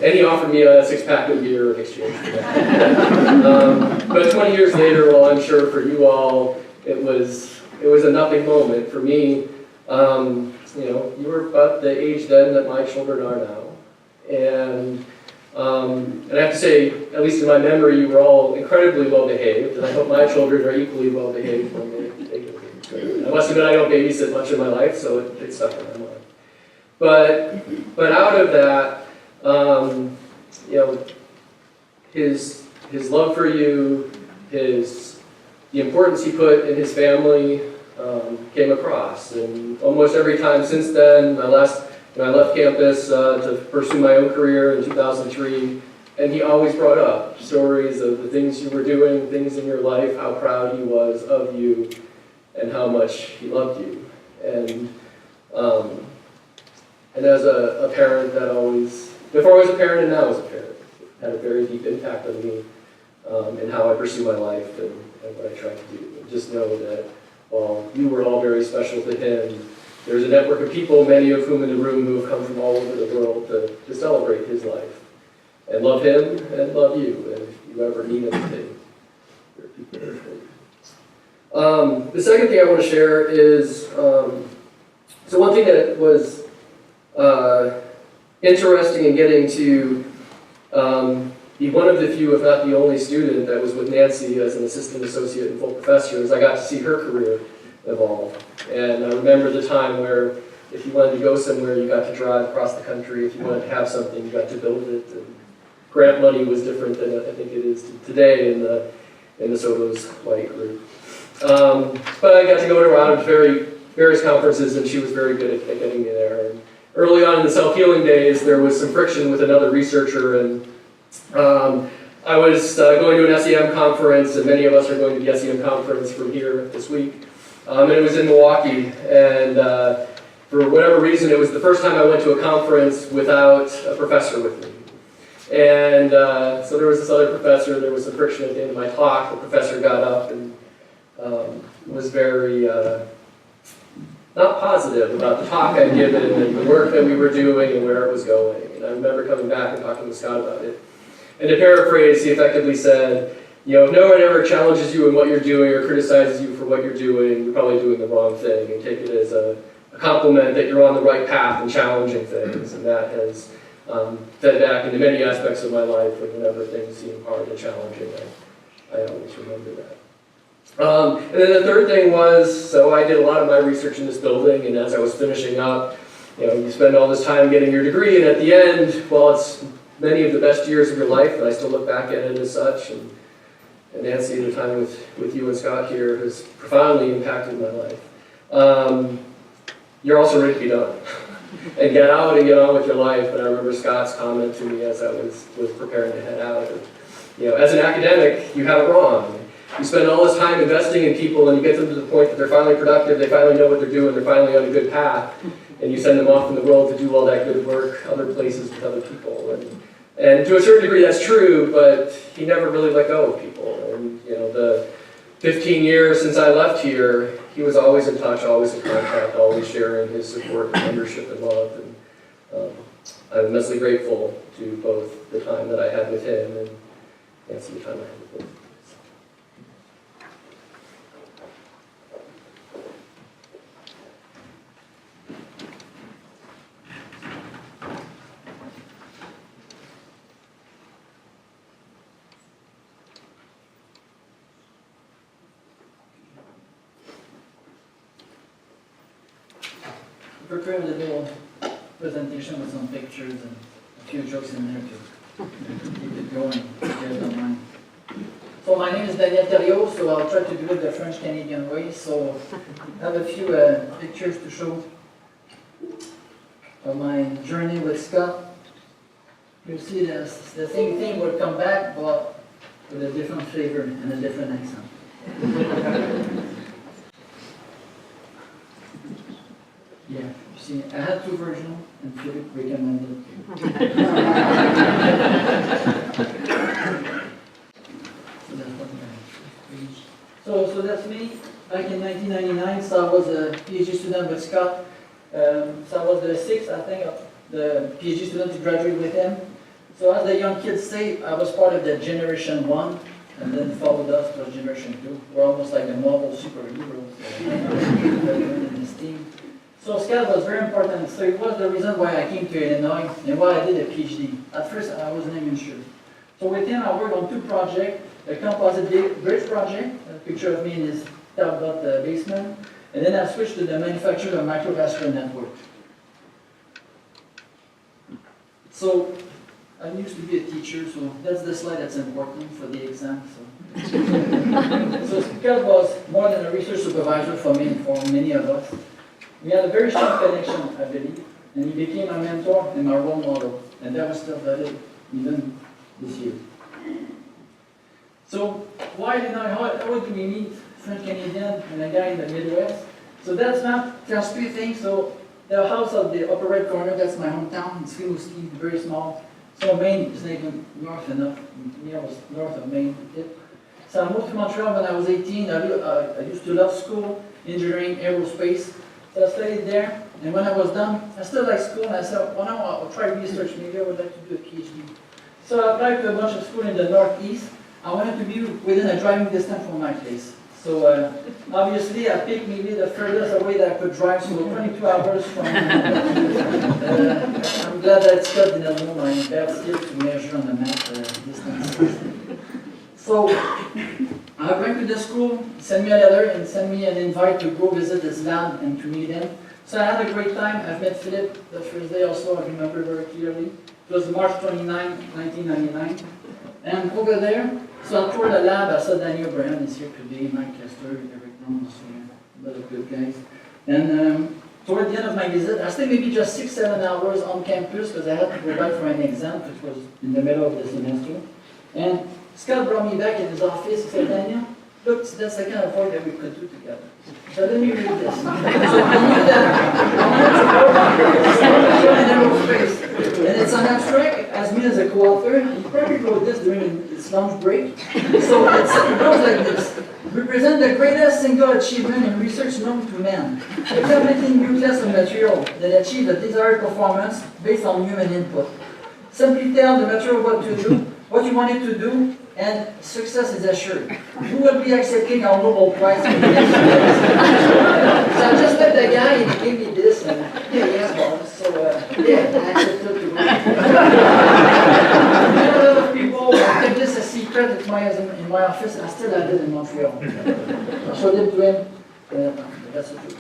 And he offered me a 6-pack of beer in exchange for that. But 20 years later, well, I'm sure for you all, it was a nothing moment. For me, you were about the age then that my children are now. And I have to say, at least in my memory, you were all incredibly well behaved, and I hope my children are equally well behaved when they get here. I must admit I don't babysit much in my life, so it stuck in my mind. But out of that, his love for you, the importance he put in his family came across, and almost every time since then, I left campus to pursue my own career in 2003, and he always brought up stories of the things you were doing, things in your life, how proud he was of you, and how much he loved you. And as a parent, that always, before I was a parent and now as a parent, had a very deep impact on me in how I pursue my life and what I try to do. And just know that while you were all very special to him, there's a network of people, many of whom in the room, who have come from all over the world to celebrate his life and love him and love you. And if you ever need anything, there are people there for you. The second thing I want to share is, so one thing that was interesting in getting to be one of the few, if not the only student that was with Nancy as an assistant associate and full professor, is I got to see her career evolve. And I remember the time where if you wanted to go somewhere, you got to drive across the country. If you wanted to have something, you got to build it. And grant money was different than I think it is today in the Soto's White group. But I got to go around to various conferences, and she was very good at getting me there. And early on in the self-healing days, there was some friction with another researcher, and I was going to an SEM conference, and many of us are going to the SEM conference from here this week. And it was in Milwaukee, and for whatever reason, it was the first time I went to a conference without a professor with me. And so there was this other professor, there was some friction at the end of my talk. The professor got up and was very not positive about the talk I'd given and the work that we were doing and where it was going. And I remember coming back and talking to Scott about it. And to paraphrase, he effectively said, if no one ever challenges you in what you're doing or criticizes you for what you're probably doing the wrong thing, and take it as a compliment that you're on the right path and challenging things. And that has fed back into many aspects of my life, and whenever things seem hard and challenging, I always remember that. And then the third thing was, so I did a lot of my research in this building, and as I was finishing up, you spend all this time getting your degree, and at the end, well, it's many of the best years of your life, and I still look back at it as such. And Nancy, the time with you and Scott here, has profoundly impacted my life. You're also ready to be done and get out and get on with your life. And I remember Scott's comment to me as I was preparing to head out. As an academic, you have it wrong. You spend all this time investing in people, and you get them to the point that they're finally productive, they finally know what they're doing, they're finally on a good path, and you send them off in the world to do all that good work, other places with other people. And to a certain degree, that's true, but he never really let go of people. And the 15 years since I left here, he was always in touch, always in contact, always sharing his support and membership and love. And I'm immensely grateful to both the time that I had with him and Nancy, the time I had with both. Prepared a little presentation with some pictures and a few jokes in there to keep it going, if you guys don't mind. So my name is Daniel Thériault, so I'll try to do it the French-Canadian way. So I have a few pictures to show of my journey with Scott. You'll see the same thing will come back, but with a different flavor and a different accent. Yeah, you see, I had two versions, and Philip recommended. So that's what so that's me. Back in 1999, so I was a PhD student with Scott. So I was the sixth, I think, of the PhD student to graduate with him. So as the young kids say, I was part of the Generation 1, and then followed us to Generation 2. We're almost like the Marvel superheroes in this team. So Scott was very important. So it was the reason why I came to Illinois and why I did a PhD. At first, I wasn't even sure. So with him, I worked on two projects. A composite bridge project, a picture of me in his top-dot basement. And then I switched to the manufacture of microvascular network. So I used to be a teacher, so that's the slide that's important for the exam. So Scott was more than a research supervisor for me and for many of us. We had a very strong connection, I believe, and he became my mentor and my role model, and that was still valid even this year. So why did how did we meet French-Canadian and a guy in the Midwest? So that's not just three things. So the house of the upper right corner, that's my hometown. It's Rimouski, very small. So Maine is not even north enough. I was north of Maine. So I moved to Montreal when I was 18. I used to love school, engineering, aerospace. So I studied there, and when I was done, I still liked school, and I said, well, now I'll try research. Maybe I would like to do a PhD. So I applied to a bunch of schools in the Northeast. I wanted to be within a driving distance from my place. So obviously, I picked maybe the furthest away that I could drive, so 22 hours from. I'm glad that Scott didn't know my bad skills to measure on the map distances. So I went to the school, sent me a letter, and sent me an invite to go visit his lab and to meet him. So I had a great time. I've met Philip the first day also, I remember very clearly. It was March 29, 1999. And over there, so I toured the lab. I saw Daniel Bryan is here today, Mike Kester, Eric Ramos, a lot of good guys. And toward the end of my visit, I stayed maybe just 6-7 hours on campus because I had to go back for an exam, which was in the middle of the semester. And Scott brought me back in his office. He said, Daniel, look, that's the kind of work that we could do together. So let me read this. So I knew that I wanted to go in aerospace. And it's an abstract, as me as a co-author. He probably wrote this during his lunch break. So it goes like this. Represent the greatest single achievement in research known to man. A completely new class of material that achieves the desired performance based on human input. Simply tell the material what to do, what you want it to do, and success is assured. You will be accepting our Nobel Prize. So I just met the guy and he gave me this, and yeah, boss. So I accepted to go. A lot of people kept this a secret in my office. I still had it in Montreal. I showed it to him. That's what it is.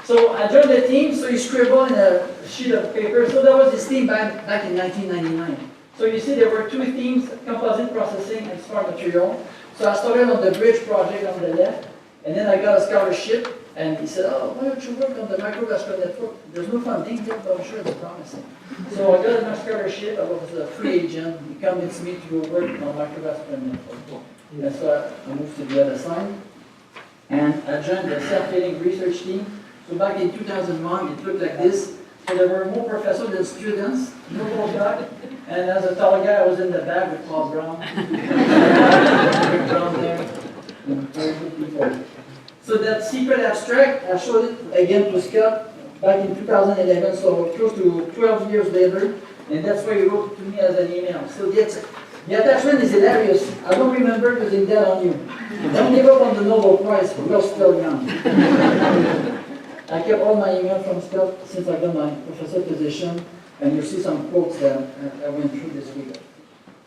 So I joined the team, so he scribbled in a sheet of paper. So that was his team back in 1999. So you see there were two themes, composite processing and smart material. So I started on the bridge project on the left, and then I got a scholarship, and he said, oh, why don't you work on the microvascular network? There's no funding yet, but I'm sure it's promising. So I got my scholarship, I was a free agent. He convinced me to go work on microvascular network. And so I moved to the other side, and I joined the self-healing research team. So back in 2001, it looked like this. So there were more professors than students, no postdoc. And as a tall guy, I was in the back with Paul Brown. Brown there. Very good people. So that secret abstract, I showed it again to Scott back in 2011, so close to 12 years later, and that's why he wrote to me as an email. So the attachment is hilarious. I don't remember using that on you. Don't give up on the Nobel Prize, we're still young. I kept all my emails from Scott since I got my professor position, and you see some quotes that I went through this week.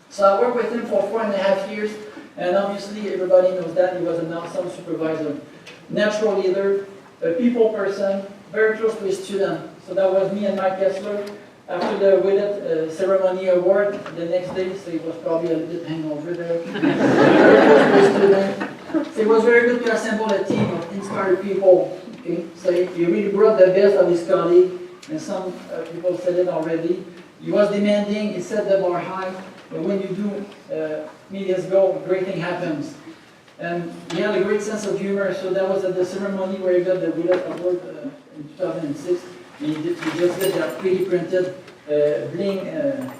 So I worked with him for 4.5 years, and obviously everybody knows that he was an awesome supervisor, natural leader, a people person, very close to his student. So that was me and Mike Kessler. After the Willett ceremony award, the next day, so he was probably a little bit hangover there. Very close to his student. So it was very good to assemble a team of inspired people. Okay? So he really brought the best of his colleague, and some people said it already. He was demanding, he set the bar high, but when you do media's goal, great thing happens. And he had a great sense of humor, so that was at the ceremony where he got the Willett Award in 2006. And he just did that pretty printed bling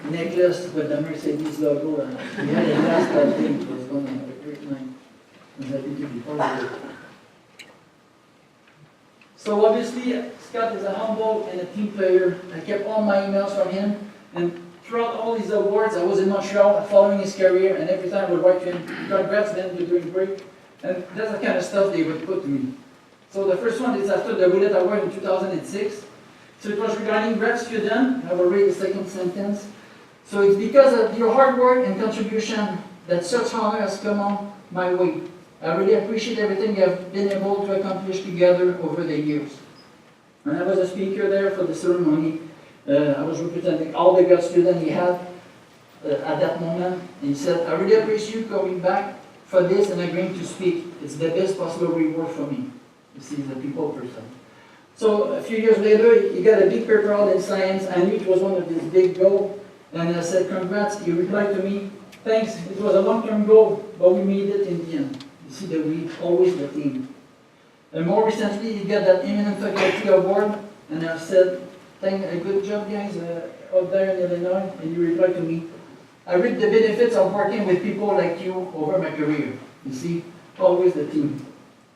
necklace with the Mercedes logo. He had a last that thing. It was going to have a great night. I was happy to be part of it. So obviously, Scott is a humble and a team player. I kept all my emails from him. And throughout all these awards, I was in Montreal following his career, and every time I would write to him, congrats man, you're doing great. And that's the kind of stuff they would put to me. So the first one is after the Willett Award in 2006. So it was regarding grad student. I will read the second sentence. So it's because of your hard work and contribution that such honor has come on my way. I really appreciate everything you have been able to accomplish together over the years. And I was a speaker there for the ceremony. I was representing all the grad students he had at that moment. And he said, I really appreciate you coming back for this and agreeing to speak. It's the best possible reward for me. You see, he's a people person. So a few years later, he got a big paper out in science. I knew it was one of his big goals. And I said, congrats. He replied to me, thanks. It was a long-term goal, but we made it in the end. You see that we always the team. And more recently, he got that Eminent Faculty Award. And I said, good job, guys, out there in Illinois. And he replied to me, I reap the benefits of working with people like you over my career. You see, always the team.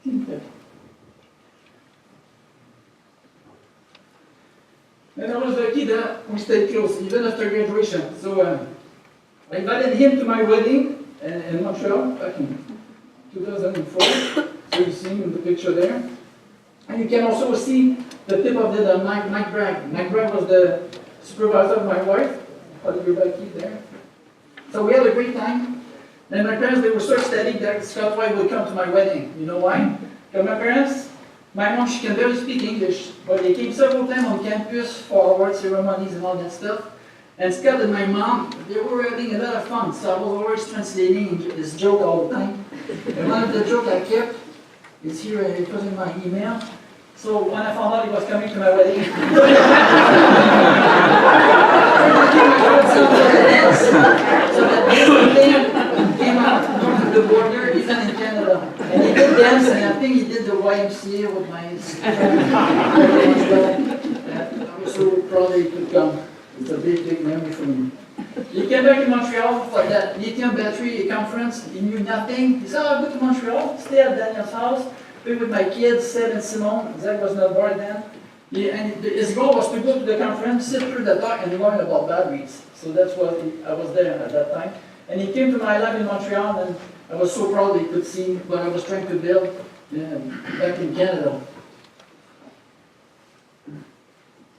Team player. And I was lucky that we stayed close, even after graduation. So I invited him to my wedding in Montreal back in 2004. So you see him in the picture there. And you can also see the tip of it on Mike Bragg. Mike Bragg was the supervisor of my wife. Probably back there. So we had a great time. And my parents, they were so ecstatic that Scott White would come to my wedding. You know why? Because my parents, my mom, she can barely speak English, but they came several times on campus for award ceremonies and all that stuff. And Scott and my mom, they were having a lot of fun, so I was always translating this joke all the time. And one of the jokes I kept is here, it was in my email. So when I found out he was coming to my wedding, so that this thing came out north of the border, he's in Canada. And he did dance, and I think he did the YMCA with my I was so proud that he could come. It's a big, big memory for me. He came back in Montreal for that lithium battery conference. He knew nothing. He said, I'll go to Montreal, stay at Daniel's house, play with my kids, Seb and Simone. Zach was not born then. And his goal was to go to the conference, sit through the talk, and learn about batteries. So that's what I was there at that time. And he came to my lab in Montreal, and I was so proud that he could see what I was trying to build back in Canada.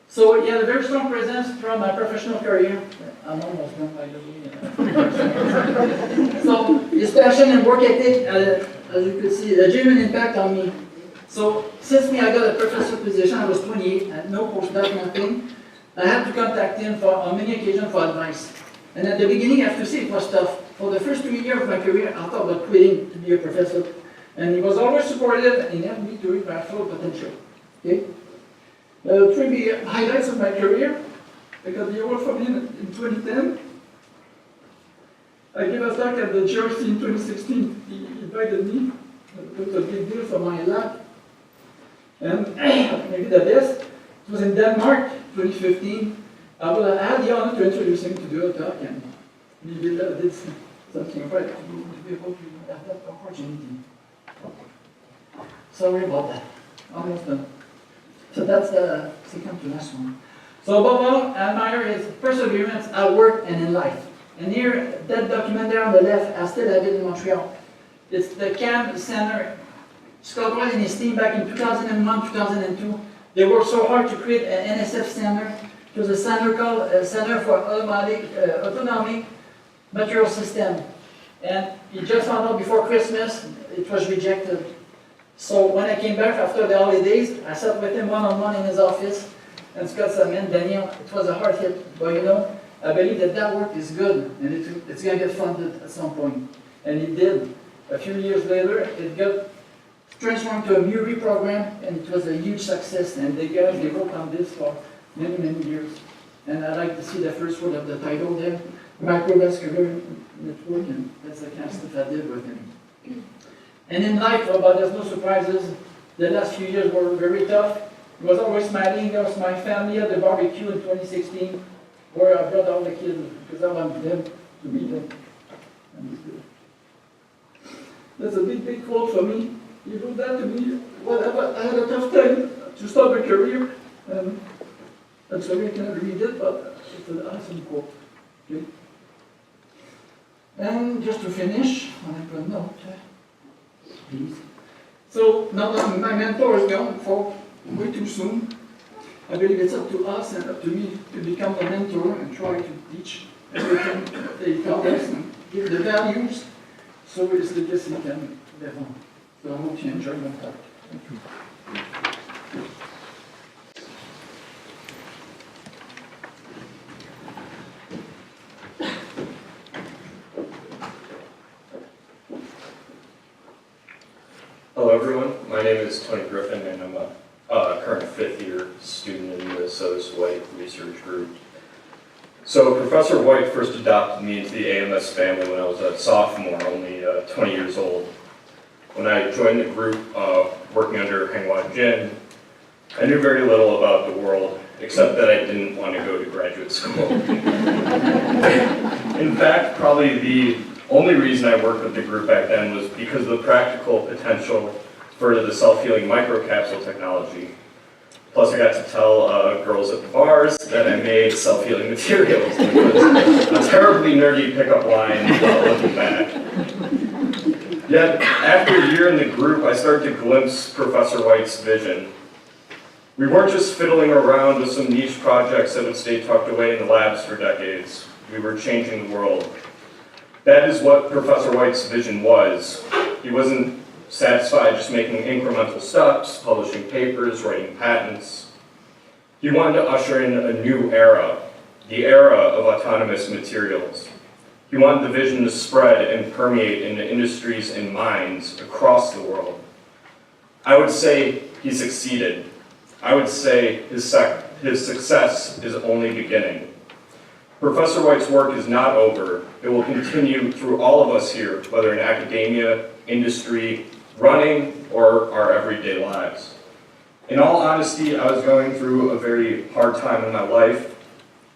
So he had a very strong presence throughout my professional career. I'm almost done, by the way. So his passion and work ethic, as you can see, a genuine impact on me. So since I got a professor position, I was 28, I had no postdoc, nothing. I had to contact him on many occasions for advice. And at the beginning, I have to say it was tough. For the first 2 years of my career, I thought about quitting to be a professor. And he was always supportive and helped me to reach my full potential. Okay? 3 highlights of my career. I got the award from him in 2010. I gave a talk at the GRC in 2016. He invited me. It was a big deal for my lab. And maybe the best, it was in Denmark, 2015. I had the honor to introduce him to do a talk, and he did something right to be able to have that opportunity. Sorry about that. Almost done. So that's the second to last one. So above all, I admire his perseverance at work and in life. And here, that document there on the left, I still have it in Montreal. It's the CAM Center. Scott White and his team back in 2001, 2002, they worked so hard to create an NSF center. It was a center called Center for Autonomic Material System. And he just found out before Christmas, it was rejected. So when I came back after the holidays, I sat with him one-on-one in his office, and Scott said, man, Daniel, it was a hard hit, but you know, I believe that work is good, and it's going to get funded at some point. And it did. A few years later, it got transformed to a MURI program, and it was a huge success, and they worked on this for many, many years. And I like to see the first word of the title there, Microvascular Network, and that's the kind of stuff I did with him. And in life, but there's no surprises. The last few years were very tough. He was always smiling. There was my family at the barbecue in 2016, where I brought all the kids because I wanted them to meet them. That's a big, big quote for me. He wrote that to me whenever I had a tough time to start a career. I'm sorry I cannot read it, but it's an awesome quote. Okay. And just to finish, when I put a note, please. So now that my mentor is gone for way too soon, I believe it's up to us and up to me to become the mentor and try to teach everything they tell us and give the values so his legacy can live on. So I hope you enjoy my talk. Thank you. Hello everyone, my name is Tony Griffin and I'm a current 5th year student in the SOS White Research Group. So Professor White first adopted me into the AMS family when I was a sophomore, only 20 years old. When I joined the group working under Hanghua Jin, I knew very little about the world, except that I didn't want to go to graduate school. In fact, probably the only reason I worked with the group back then was because of the practical potential for the self-healing microcapsule technology. Plus, I got to tell girls at the bars that I made self-healing materials, which was a terribly nerdy pickup line looking back. Yet, after a year in the group, I started to glimpse Professor White's vision. We weren't just fiddling around with some niche projects that would stay tucked away in the labs for decades. We were changing the world. That is what Professor White's vision was. He wasn't satisfied just making incremental steps, publishing papers, writing patents. He wanted to usher in a new era, the era of autonomous materials. He wanted the vision to spread and permeate into industries and minds across the world. I would say he succeeded. I would say his success is only beginning. Professor White's work is not over. It will continue through all of us here, whether in academia, industry, running, or our everyday lives. In all honesty, I was going through a very hard time in my life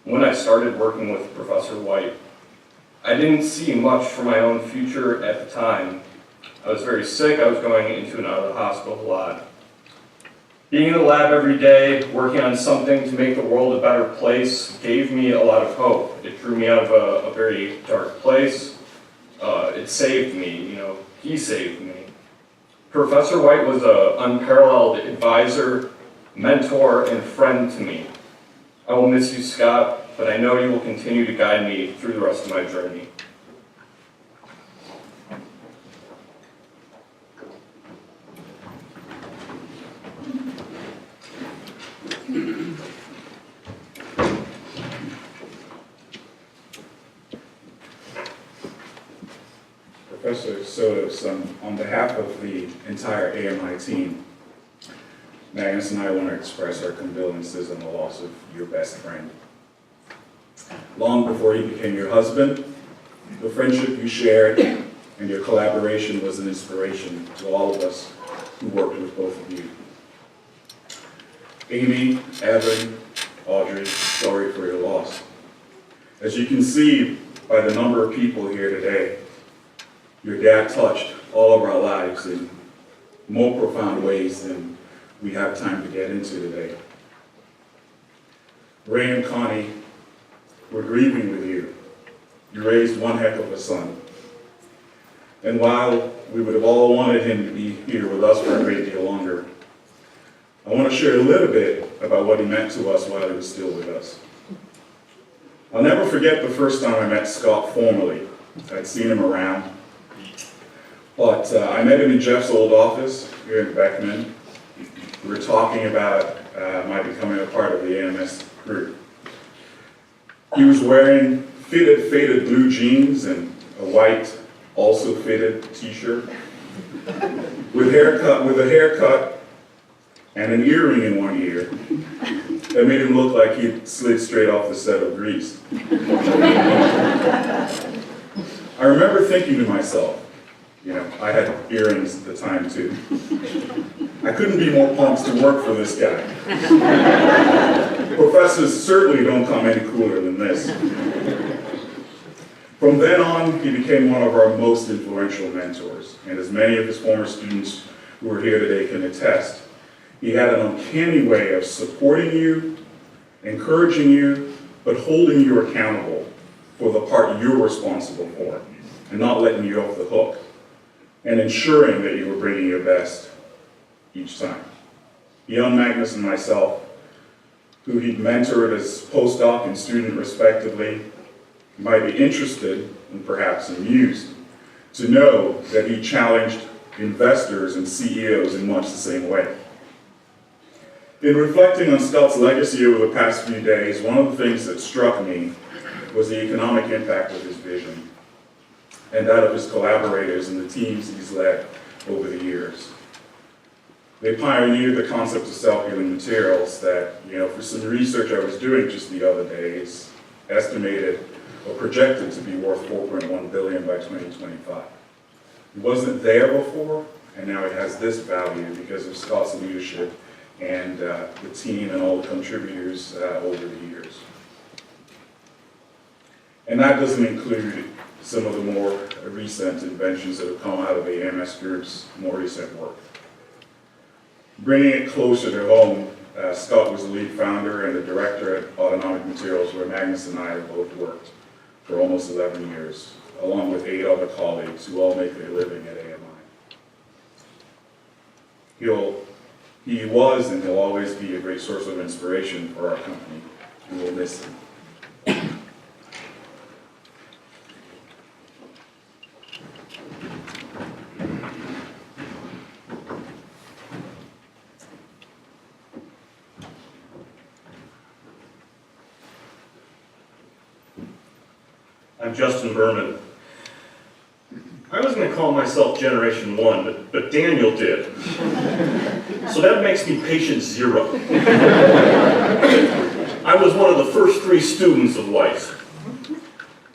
when I started working with Professor White. I didn't see much for my own future at the time. I was very sick. I was going into and out of the hospital a lot. Being in the lab every day, working on something to make the world a better place, gave me a lot of hope. It drew me out of a very dark place. It saved me, he saved me. Professor White was an unparalleled advisor, mentor, and friend to me. I will miss you, Scott, but I know you will continue to guide me through the rest of my journey. Professor Sotos, on behalf of the entire AMI team, Magnus and I want to express our condolences on the loss of your best friend. Long before he became your husband, the friendship you shared and your collaboration was an inspiration to all of us who worked with both of you. Amy, Evan, Audrey, sorry for your loss. As you can see by the number of people here today, your dad touched all of our lives in more profound ways than we have time to get into today. Ray and Connie, we're grieving with you. You raised one heck of a son. And while we would have all wanted him to be here with us for a great deal longer, I want to share a little bit about what he meant to us while he was still with us. I'll never forget the first time I met Scott formally. I'd seen him around, but I met him in Jeff's old office here in Beckman. We were talking about my becoming a part of the AMS group. He was wearing faded blue jeans and a white, also fitted t-shirt, with a haircut and an earring in one ear that made him look like he'd slid straight off the set of Grease. I remember thinking to myself, you know, I had earrings at the time too. I couldn't be more pumped to work for this guy. Professors certainly don't come any cooler than this. From then on, he became one of our most influential mentors, and as many of his former students who are here today can attest, he had an uncanny way of supporting you, encouraging you, but holding you accountable for the part you're responsible for, and not letting you off the hook, and ensuring that you were bringing your best each time. Young Magnus and myself, who he'd mentored as postdoc and student respectively, might be interested and perhaps amused to know that he challenged investors and CEOs in much the same way. In reflecting on Scott's legacy over the past few days, one of the things that struck me was the economic impact of his vision and that of his collaborators and the teams he's led over the years. They pioneered the concept of self-healing materials that, you know, for some research I was doing just the other days, estimated or projected to be worth $4.1 billion by 2025. It wasn't there before, and now it has this value because of Scott's leadership and the team and all the contributors over the years. And that doesn't include some of the more recent inventions that have come out of the AMS Group's more recent work. Bringing it closer to home, Scott was the lead founder and the director at Autonomic Materials, where Magnus and I have both worked for almost 11 years, along with 8 other colleagues who all make their living at AMI. He was and he'll always be a great source of inspiration for our company. We will miss him. I'm Justin Berman. I was going to call myself Generation 1, but Daniel did. So that makes me patient 0. I was one of the first 3 students of life.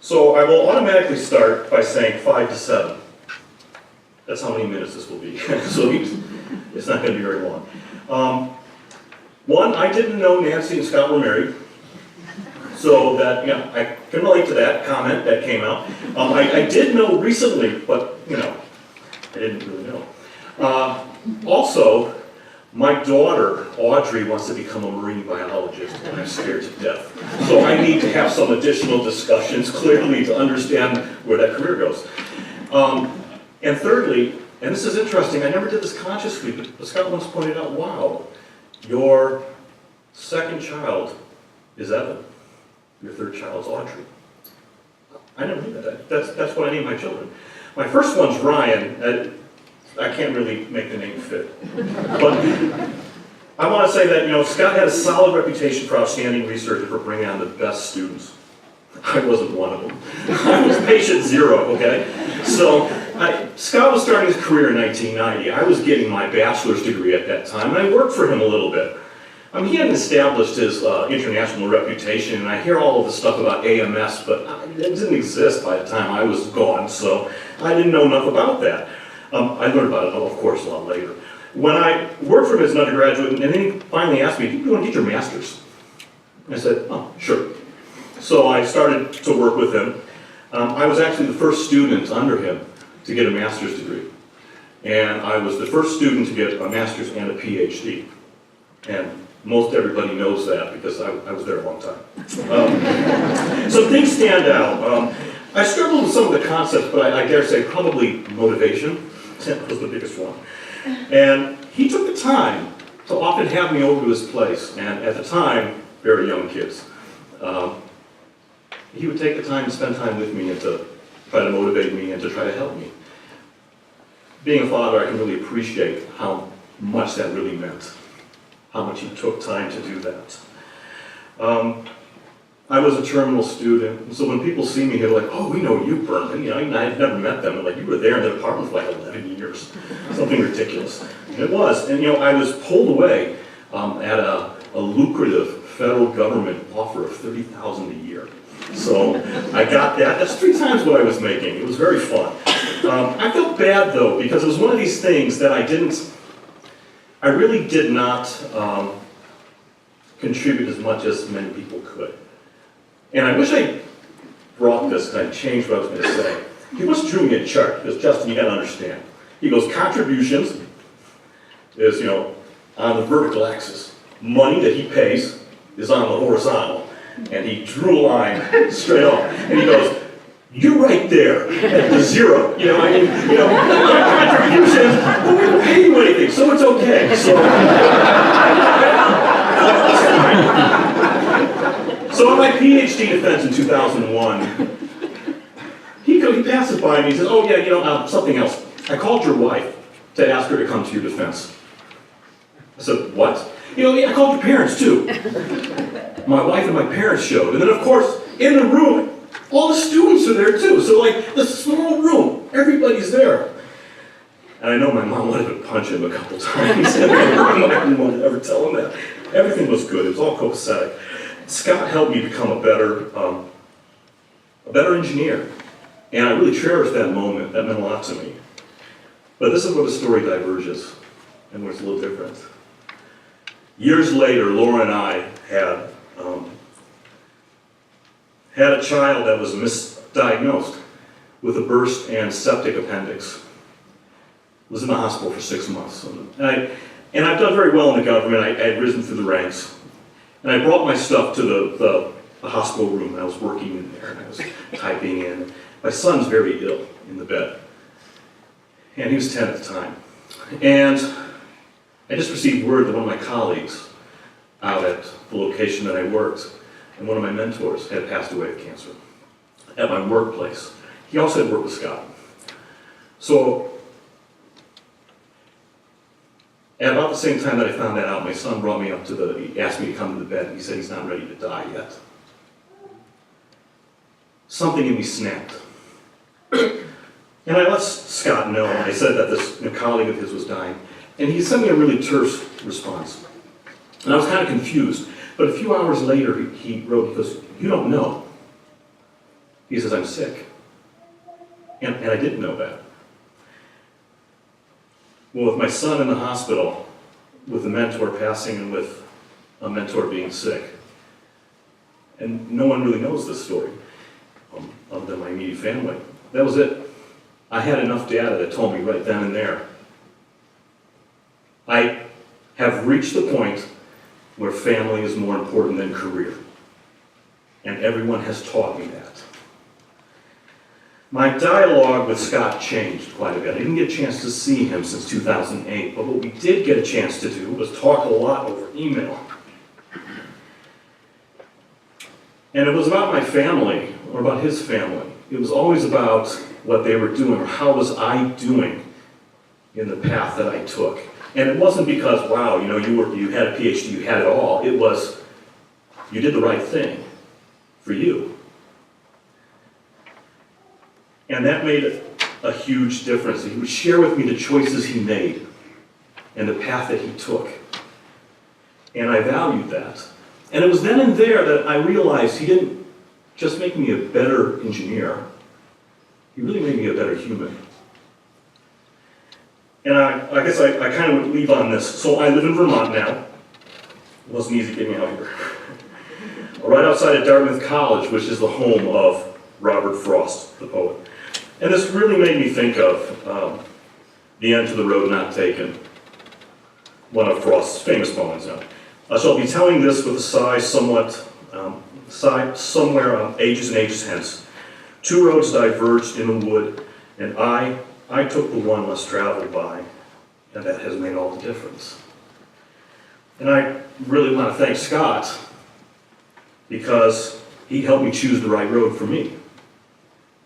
So I will automatically start by saying 5 to 7. That's how many minutes this will be. So it's not going to be very long. One, I didn't know Nancy and Scott were married. So that, yeah, I can relate to that comment that came out. I did know recently, but, you know, I didn't really know. Also, my daughter, Audrey, wants to become a marine biologist, and I'm scared to death. So I need to have some additional discussions, clearly, to understand where that career goes. And thirdly, and this is interesting, I never did this consciously, but Scott once pointed out, wow, your second child is Evan. Your third child's Audrey. I never knew that. That's what I named my children. My first one's Ryan. I can't really make the name fit. But I want to say that, you know, Scott had a solid reputation for outstanding research and for bringing on the best students. I wasn't one of them. I was patient 0, okay? So Scott was starting his career in 1990. I was getting my bachelor's degree at that time, and I worked for him a little bit. I mean, he hadn't established his international reputation, and I hear all of the stuff about AMS, but it didn't exist by the time I was gone, so I didn't know enough about that. I learned about it, of course, a lot later. When I worked for him as an undergraduate, and then he finally asked me, do you want to get your master's? I said, oh, sure. So I started to work with him. I was actually the first student under him to get a master's degree. And I was the first student to get a master's and a PhD. And most everybody knows that because I was there a long time. Some things stand out. I struggled with some of the concepts, but I dare say probably motivation was the biggest one. And he took the time to often have me over to his place, and at the time, very young kids. He would take the time to spend time with me and to try to motivate me and to try to help me. Being a father, I can really appreciate how much that really meant, how much he took time to do that. I was a terminal student, and so when people see me, they're like, "Oh, we know you, Berman." You know, I've never met them. I'm like, "You were there in the department for like 11 years." Something ridiculous. And it was. And I was pulled away at a lucrative federal government offer of $30,000 a year. So I got that. That's 3 times what I was making. It was very fun. I felt bad though, because it was one of these things that I really did not contribute as much as many people could. And I wish I brought this and I changed what I was going to say. He once drew me a chart. He goes, "Justin, you got to understand." He goes, "Contributions is, on the vertical axis. Money that he pays is on the horizontal." And he drew a line straight off. And he goes, "You're right there at the 0. Contributions, but we don't pay you anything, so it's okay." So, so on my PhD defense in 2001, he passed it by me. He says, "Oh yeah, something else. I called your wife to ask her to come to your defense." I said, "What?" "I called your parents too." My wife and my parents showed. And then of course, in the room, all the students are there too. So like, this small room, everybody's there. And I know my mom wanted to punch him a couple times. And I didn't want to ever tell him that. Everything was good, it was all copacetic. Scott helped me become a better engineer. And I really cherished that moment. That meant a lot to me. But this is where the story diverges and where it's a little different. Years later, Laura and I had a child that was misdiagnosed with a burst and septic appendix. Was in the hospital for 6 months. And I've done very well in the government. I had risen through the ranks. And I brought my stuff to the hospital room, and I was working in there, and I was typing in. My son's very ill in the bed. And he was 10 at the time. And I just received word that one of my colleagues out at the location that I worked, and one of my mentors had passed away of cancer at my workplace. He also had worked with Scott. So, at about the same time that I found that out, my son brought me up he asked me to come to the bed, and he said he's not ready to die yet. Something in me snapped. And I let Scott know, and I said that this colleague of his was dying, and he sent me a really terse response. And I was kind of confused, but a few hours later he wrote, he goes, "You don't know." He says, "I'm sick." And I didn't know that. Well, with my son in the hospital, with a mentor passing and with a mentor being sick, and no one really knows this story other than my immediate family, that was it. I had enough data that told me right then and there, I have reached the point where family is more important than career. And everyone has taught me that. My dialogue with Scott changed quite a bit. I didn't get a chance to see him since 2008, but what we did get a chance to do was talk a lot over email. And it was about my family, or about his family. It was always about what they were doing, or how was I doing in the path that I took. And it wasn't because, wow, you had a PhD, you had it all. It was, you did the right thing for you. And that made a huge difference. He would share with me the choices he made and the path that he took. And I valued that. And it was then and there that I realized he didn't just make me a better engineer, he really made me a better human. And I guess I kind of would leave on this. So I live in Vermont now. It wasn't easy getting out here. Right outside of Dartmouth College, which is the home of Robert Frost, the poet. And this really made me think of The End to the Road Not Taken. one of Frost's famous poems. I shall be telling this with a sigh somewhere ages and ages hence. Two roads diverged in a wood, and I took the one less traveled by, and that has made all the difference. And I really want to thank Scott, because he helped me choose the right road for me.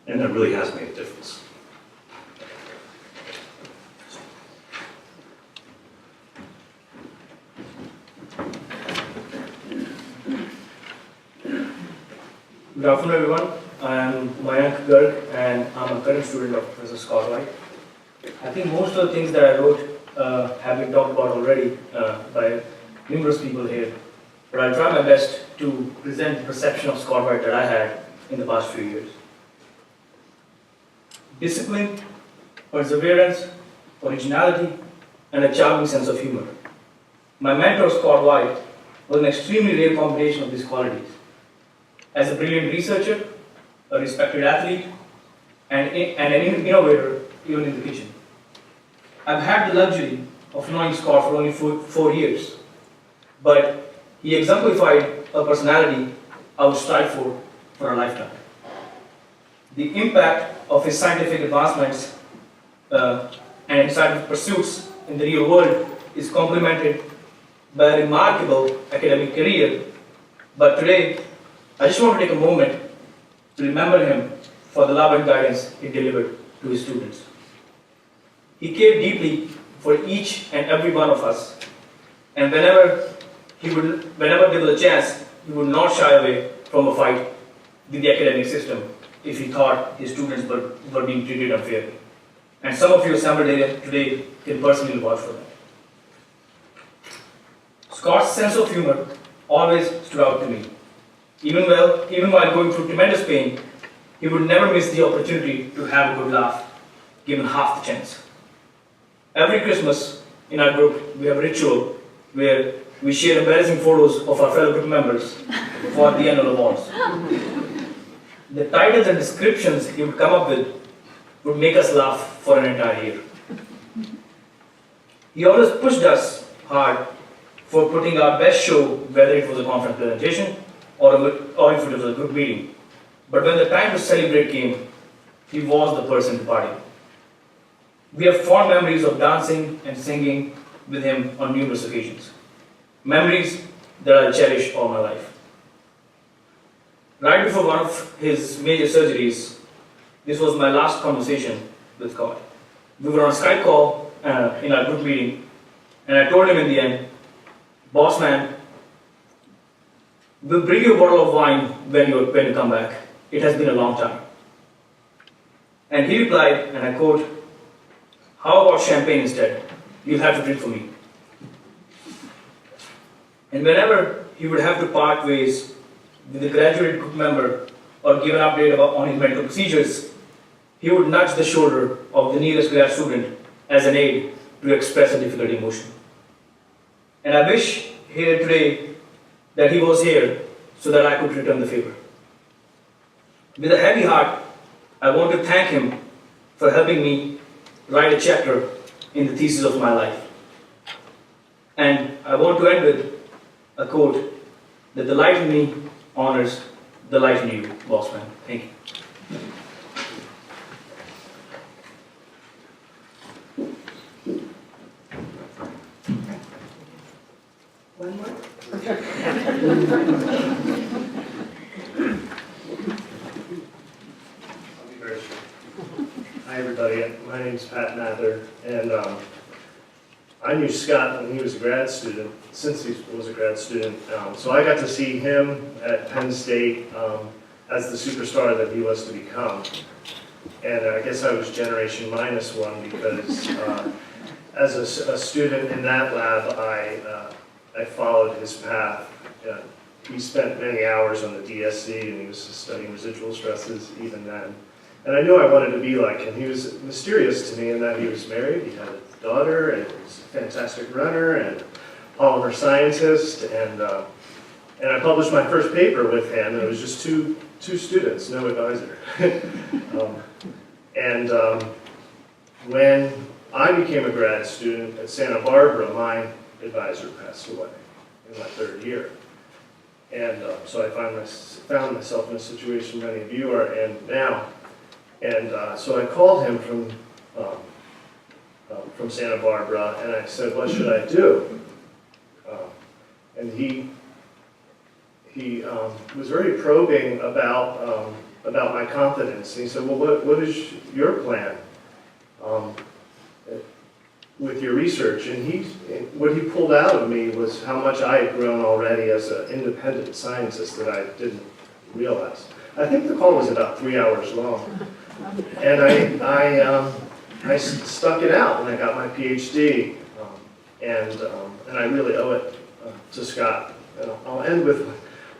And that really has made a difference. Good afternoon, everyone. I am Mayank Garg, and I'm a current student of Professor Scott White. I think most of the things that I wrote have been talked about already by numerous people here. But I'll try my best to present the perception of Scott White that I had in the past few years. Discipline, perseverance, originality, and a charming sense of humor. My mentor, Scott White, was an extremely rare combination of these qualities. As a brilliant researcher, a respected athlete, and an innovator even in the kitchen. I've had the luxury of knowing Scott for only 4 years, but he exemplified a personality I would strive for a lifetime. The impact of his scientific advancements and his scientific pursuits in the real world is complemented by a remarkable academic career, but today I just want to take a moment to remember him for the love and guidance he delivered to his students. He cared deeply for each and every one of us, and whenever there was a chance, he would not shy away from a fight with the academic system if he thought his students were being treated unfairly. And some of you assembled here today can personally vouch for that. Scott's sense of humor always stood out to me. Even while going through tremendous pain, he would never miss the opportunity to have a good laugh, given half the chance. Every Christmas in our group, we have a ritual where we share embarrassing photos of our fellow group members for the annual awards. The titles and descriptions he would come up with would make us laugh for an entire year. He always pushed us hard for putting our best show, whether it was a conference presentation or if it was a group meeting. But when the time to celebrate came, he was the person to party. We have fond memories of dancing and singing with him on numerous occasions. Memories that I'll cherish all my life. Right before one of his major surgeries, this was my last conversation with Scott. We were on a Skype call in our group meeting, and I told him in the end, "Boss man, we'll bring you a bottle of wine when you come back. It has been a long time." And he replied, and I quote, "How about champagne instead? You'll have to drink for me." And whenever he would have to part ways with a graduate group member or give an update on his medical procedures, he would nudge the shoulder of the nearest grad student as an aid to express a difficult emotion. And I wish here today that he was here so that I could return the favor. With a heavy heart, I want to thank him for helping me write a chapter in the thesis of my life. And I want to end with a quote, that the light in me honors the light in you, boss man. Thank you. One more? Hi everybody, my name is Pat Mather, and I knew Scott when he was a grad student, since he was a grad student. So I got to see him at Penn State as the superstar that he was to become. And I guess I was generation minus one because as a student in that lab, I followed his path. He spent many hours on the DSC and he was studying residual stresses even then. And I knew I wanted to be like him. He was mysterious to me in that he was married, he had a daughter, and he was a fantastic runner and polymer scientist. And I published my first paper with him, and it was just two students, no advisor. When I became a grad student at Santa Barbara, advisor passed away in my 3rd year. And so I found myself in a situation many of you are in now. And so I called him from Santa Barbara, and I said, what should I do? And he was very probing about my confidence. And he said, well, what is your plan with your research? And what he pulled out of me was how much I had grown already as an independent scientist that I didn't realize. I think the call was about 3 hours long. And I stuck it out when I got my PhD. And I really owe it to Scott. And I'll end with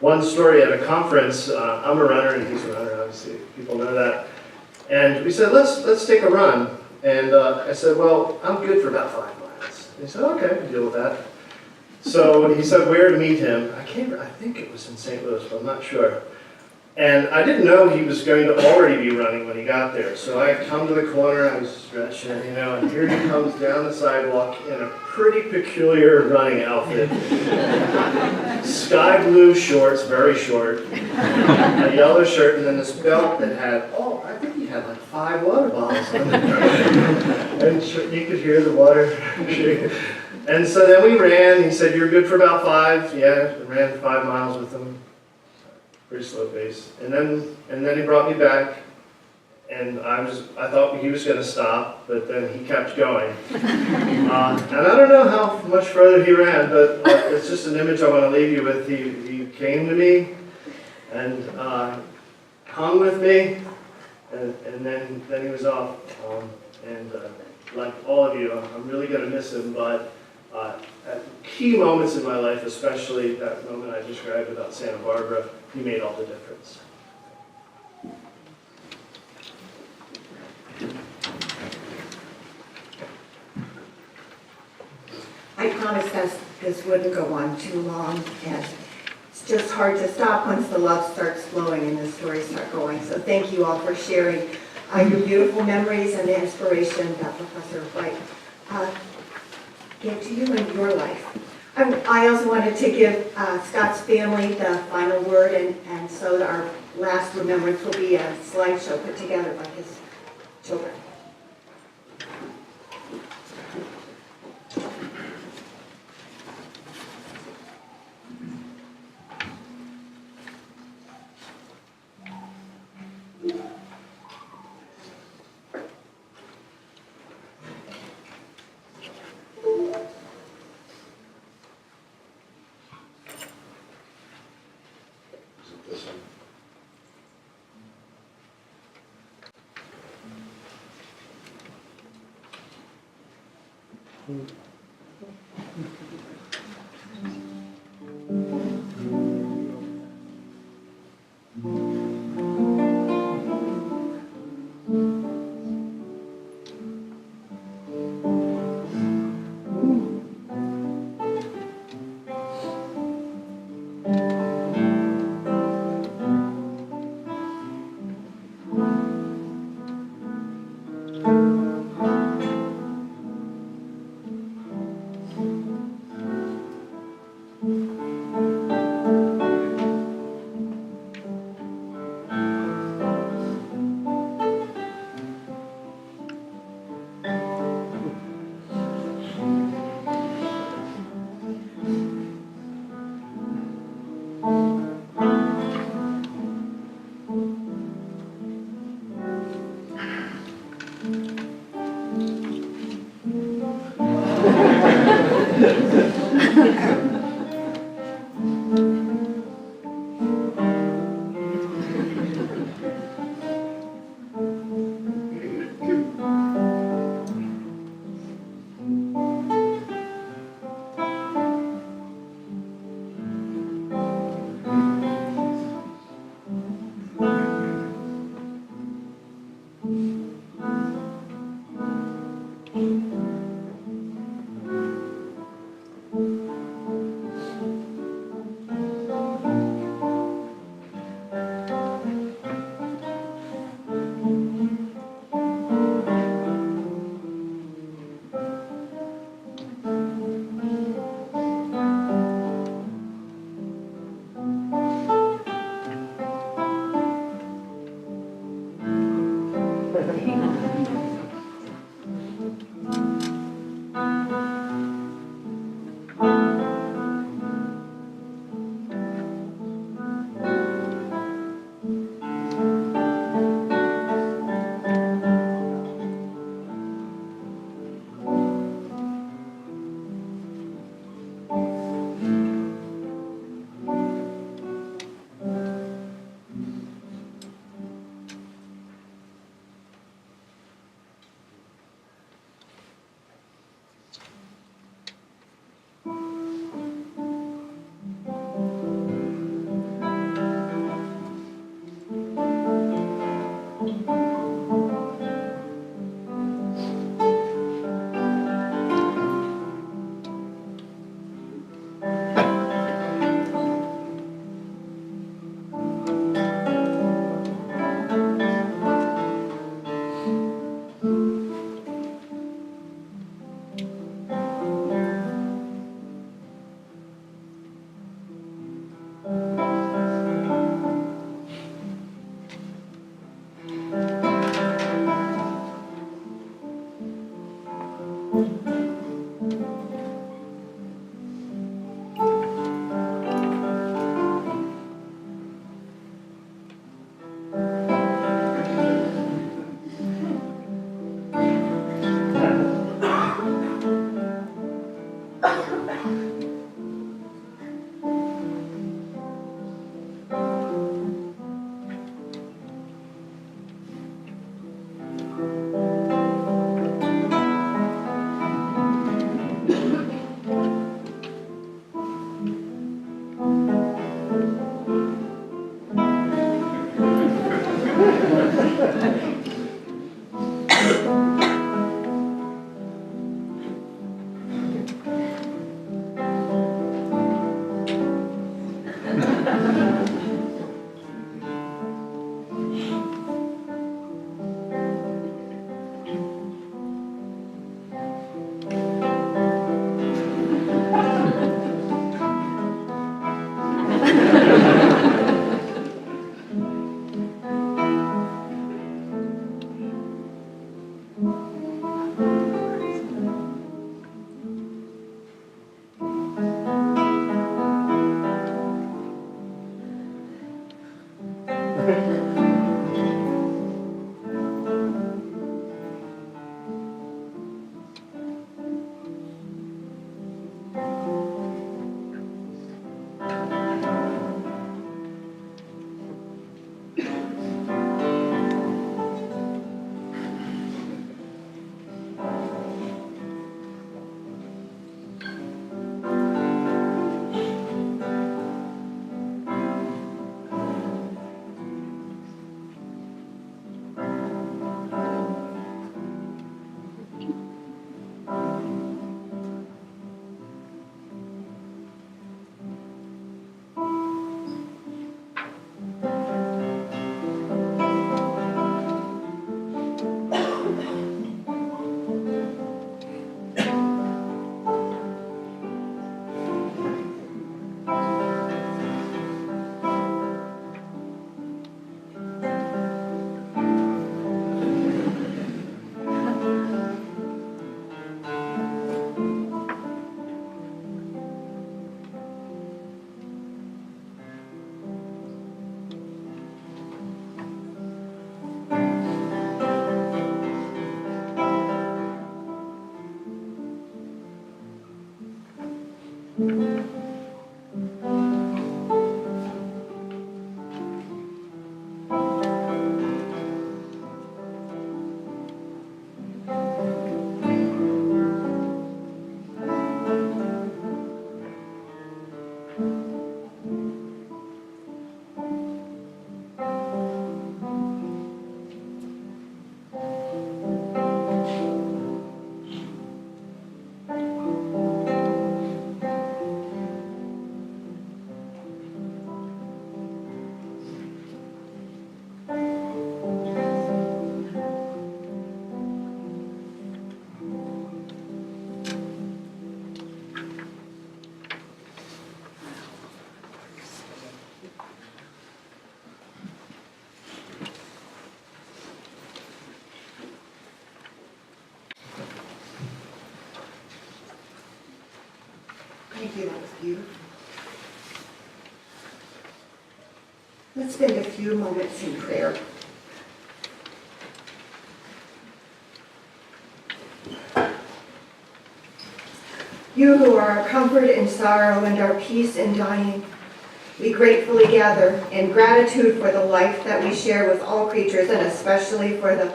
one story at a conference. I'm a runner and he's a runner, obviously, people know that. And we said, let's take a run. And I said, well, I'm good for about 5 miles. And he said, okay, I can deal with that. So he said where to meet him. I think it was in St. Louis, but I'm not sure. And I didn't know he was going to already be running when he got there. So I come to the corner, I was stretching, and here he comes down the sidewalk in a pretty peculiar running outfit. Sky blue shorts, very short, a yellow shirt, and then this belt that had, I think he had like 5 water bottles on it. And you could hear the water shaking. And so then we ran. He said, you're good for about 5. Yeah, I ran 5 miles with him. Pretty slow pace. And then he brought me back, and I thought he was going to stop, but then he kept going. And I don't know how much further he ran, but it's just an image I want to leave you with. He came to me and hung with me, and then he was off. Like all of you, I'm really going to miss him, but at key moments in my life, especially that moment I described about Santa Barbara, he made all the difference. I promised us this wouldn't go on too long, and it's just hard to stop once the love starts flowing and the stories start going. So thank you all for sharing your beautiful memories and the inspiration that Professor White gave to you in your life. I also wanted to give Scott's family the final word, and so our last remembrance will be a slideshow put together by his children. you, that was beautiful. Let's spend a few moments in prayer. You who are our comfort in sorrow and our peace in dying, we gratefully gather in gratitude for the life that we share with all creatures, and especially for the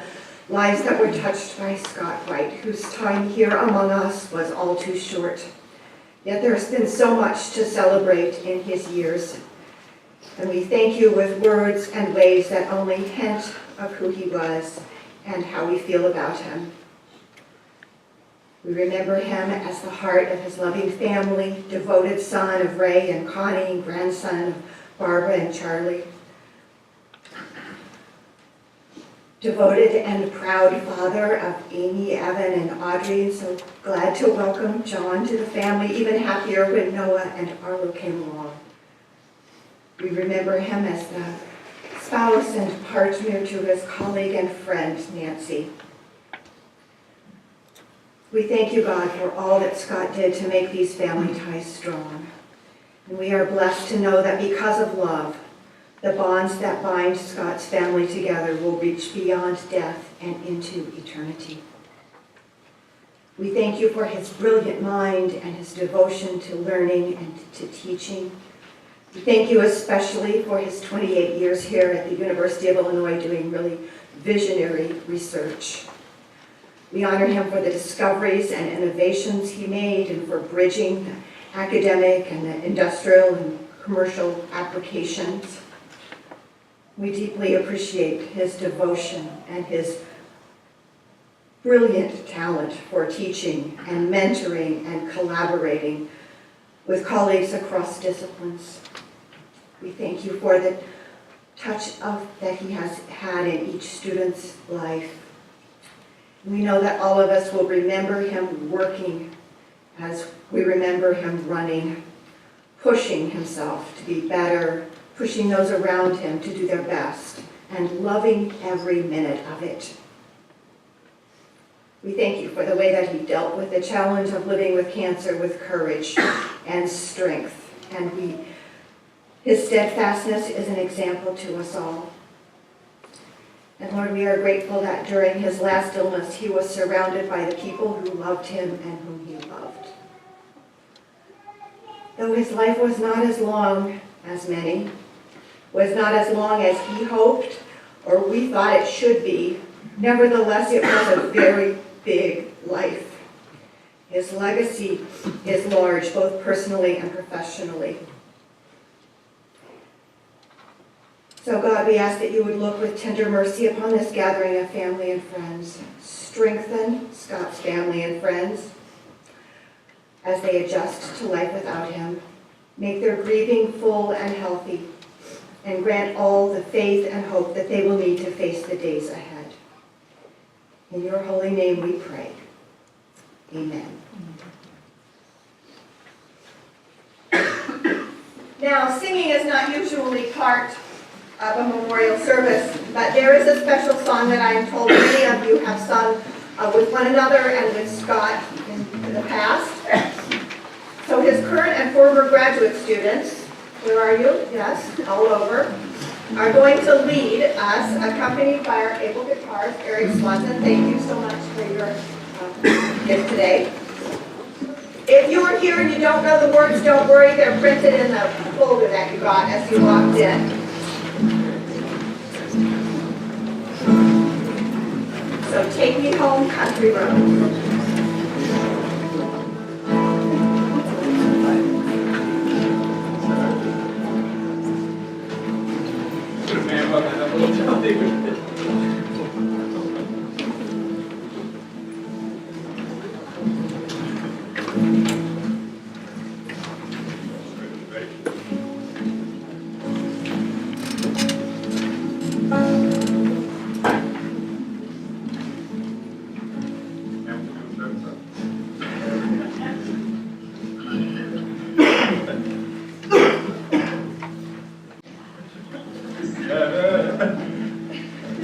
lives that were touched by Scott White, whose time here among us was all too short. Yet there has been so much to celebrate in his years, and we thank you with words and ways that only hint of who he was and how we feel about him. We remember him as the heart of his loving family, devoted son of Ray and Connie, grandson of Barbara and Charlie. Devoted and proud father of Amy, Evan, and Audrey. So glad to welcome John to the family, even happier when Noah and Arlo came along. We remember him as the spouse and partner to his colleague and friend, Nancy. We thank you, God, for all that Scott did to make these family ties strong. And we are blessed to know that because of love, the bonds that bind Scott's family together will reach beyond death and into eternity. We thank you for his brilliant mind and his devotion to learning and to teaching. We thank you especially for his 28 years here at the University of Illinois doing really visionary research. We honor him for the discoveries and innovations he made and for bridging the academic and the industrial and commercial applications. We deeply appreciate his devotion and his brilliant talent for teaching and mentoring and collaborating with colleagues across disciplines. We thank you for the touch that he has had in each student's life. We know that all of us will remember him working as we remember him running, pushing himself to be better, pushing those around him to do their best, and loving every minute of it. We thank you for the way that he dealt with the challenge of living with cancer with courage and strength. And his steadfastness is an example to us all. And Lord, we are grateful that during his last illness, he was surrounded by the people who loved him and whom he loved. Though his life was not as long as many, was not as long as he hoped or we thought it should be, nevertheless, it was a very big life. His legacy is large, both personally and professionally. So God, we ask that you would look with tender mercy upon this gathering of family and friends. Strengthen Scott's family and friends as they adjust to life without him. Make their grieving full and healthy, and grant all the faith and hope that they will need to face the days ahead. In your holy name we pray. Amen. Now, singing is not usually part of a memorial service, but there is a special song that I am told many of you have sung with one another and with Scott in the past. So his current and former graduate students, where are you? Yes, all over, are going to lead us, accompanied by our able guitarist, Eric Swanson. Thank you so much for your gift today. If you are here and you don't know the words, don't worry, they're printed in the folder that you got as you walked in. So take me home, country road.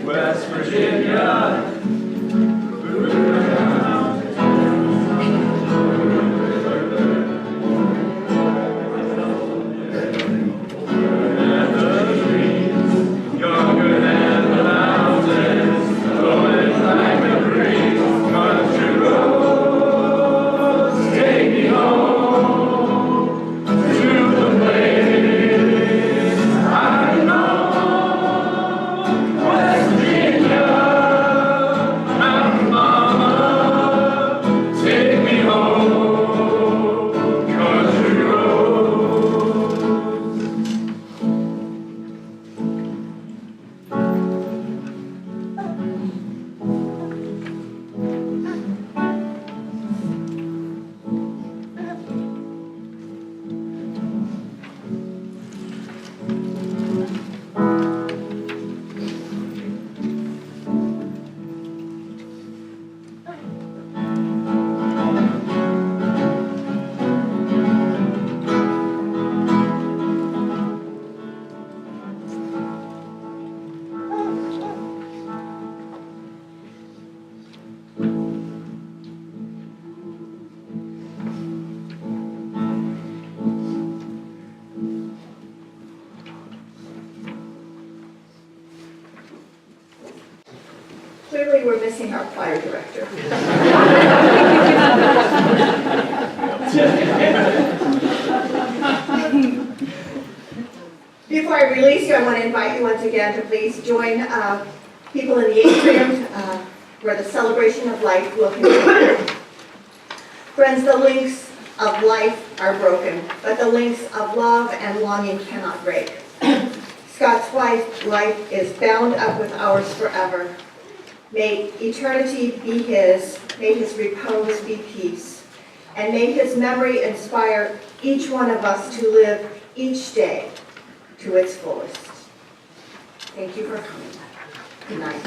West Virginia. Clearly, we're missing our choir director. Before I release you, I want to invite you once again to please join people in the atrium where the celebration of life will continue. Friends, the links of life are broken, but the links of love and longing cannot break. Scott's life is bound up with ours forever. May eternity be his, may his repose be peace, and may his memory inspire each one of us to live each day to its fullest. Thank you for coming. Good night.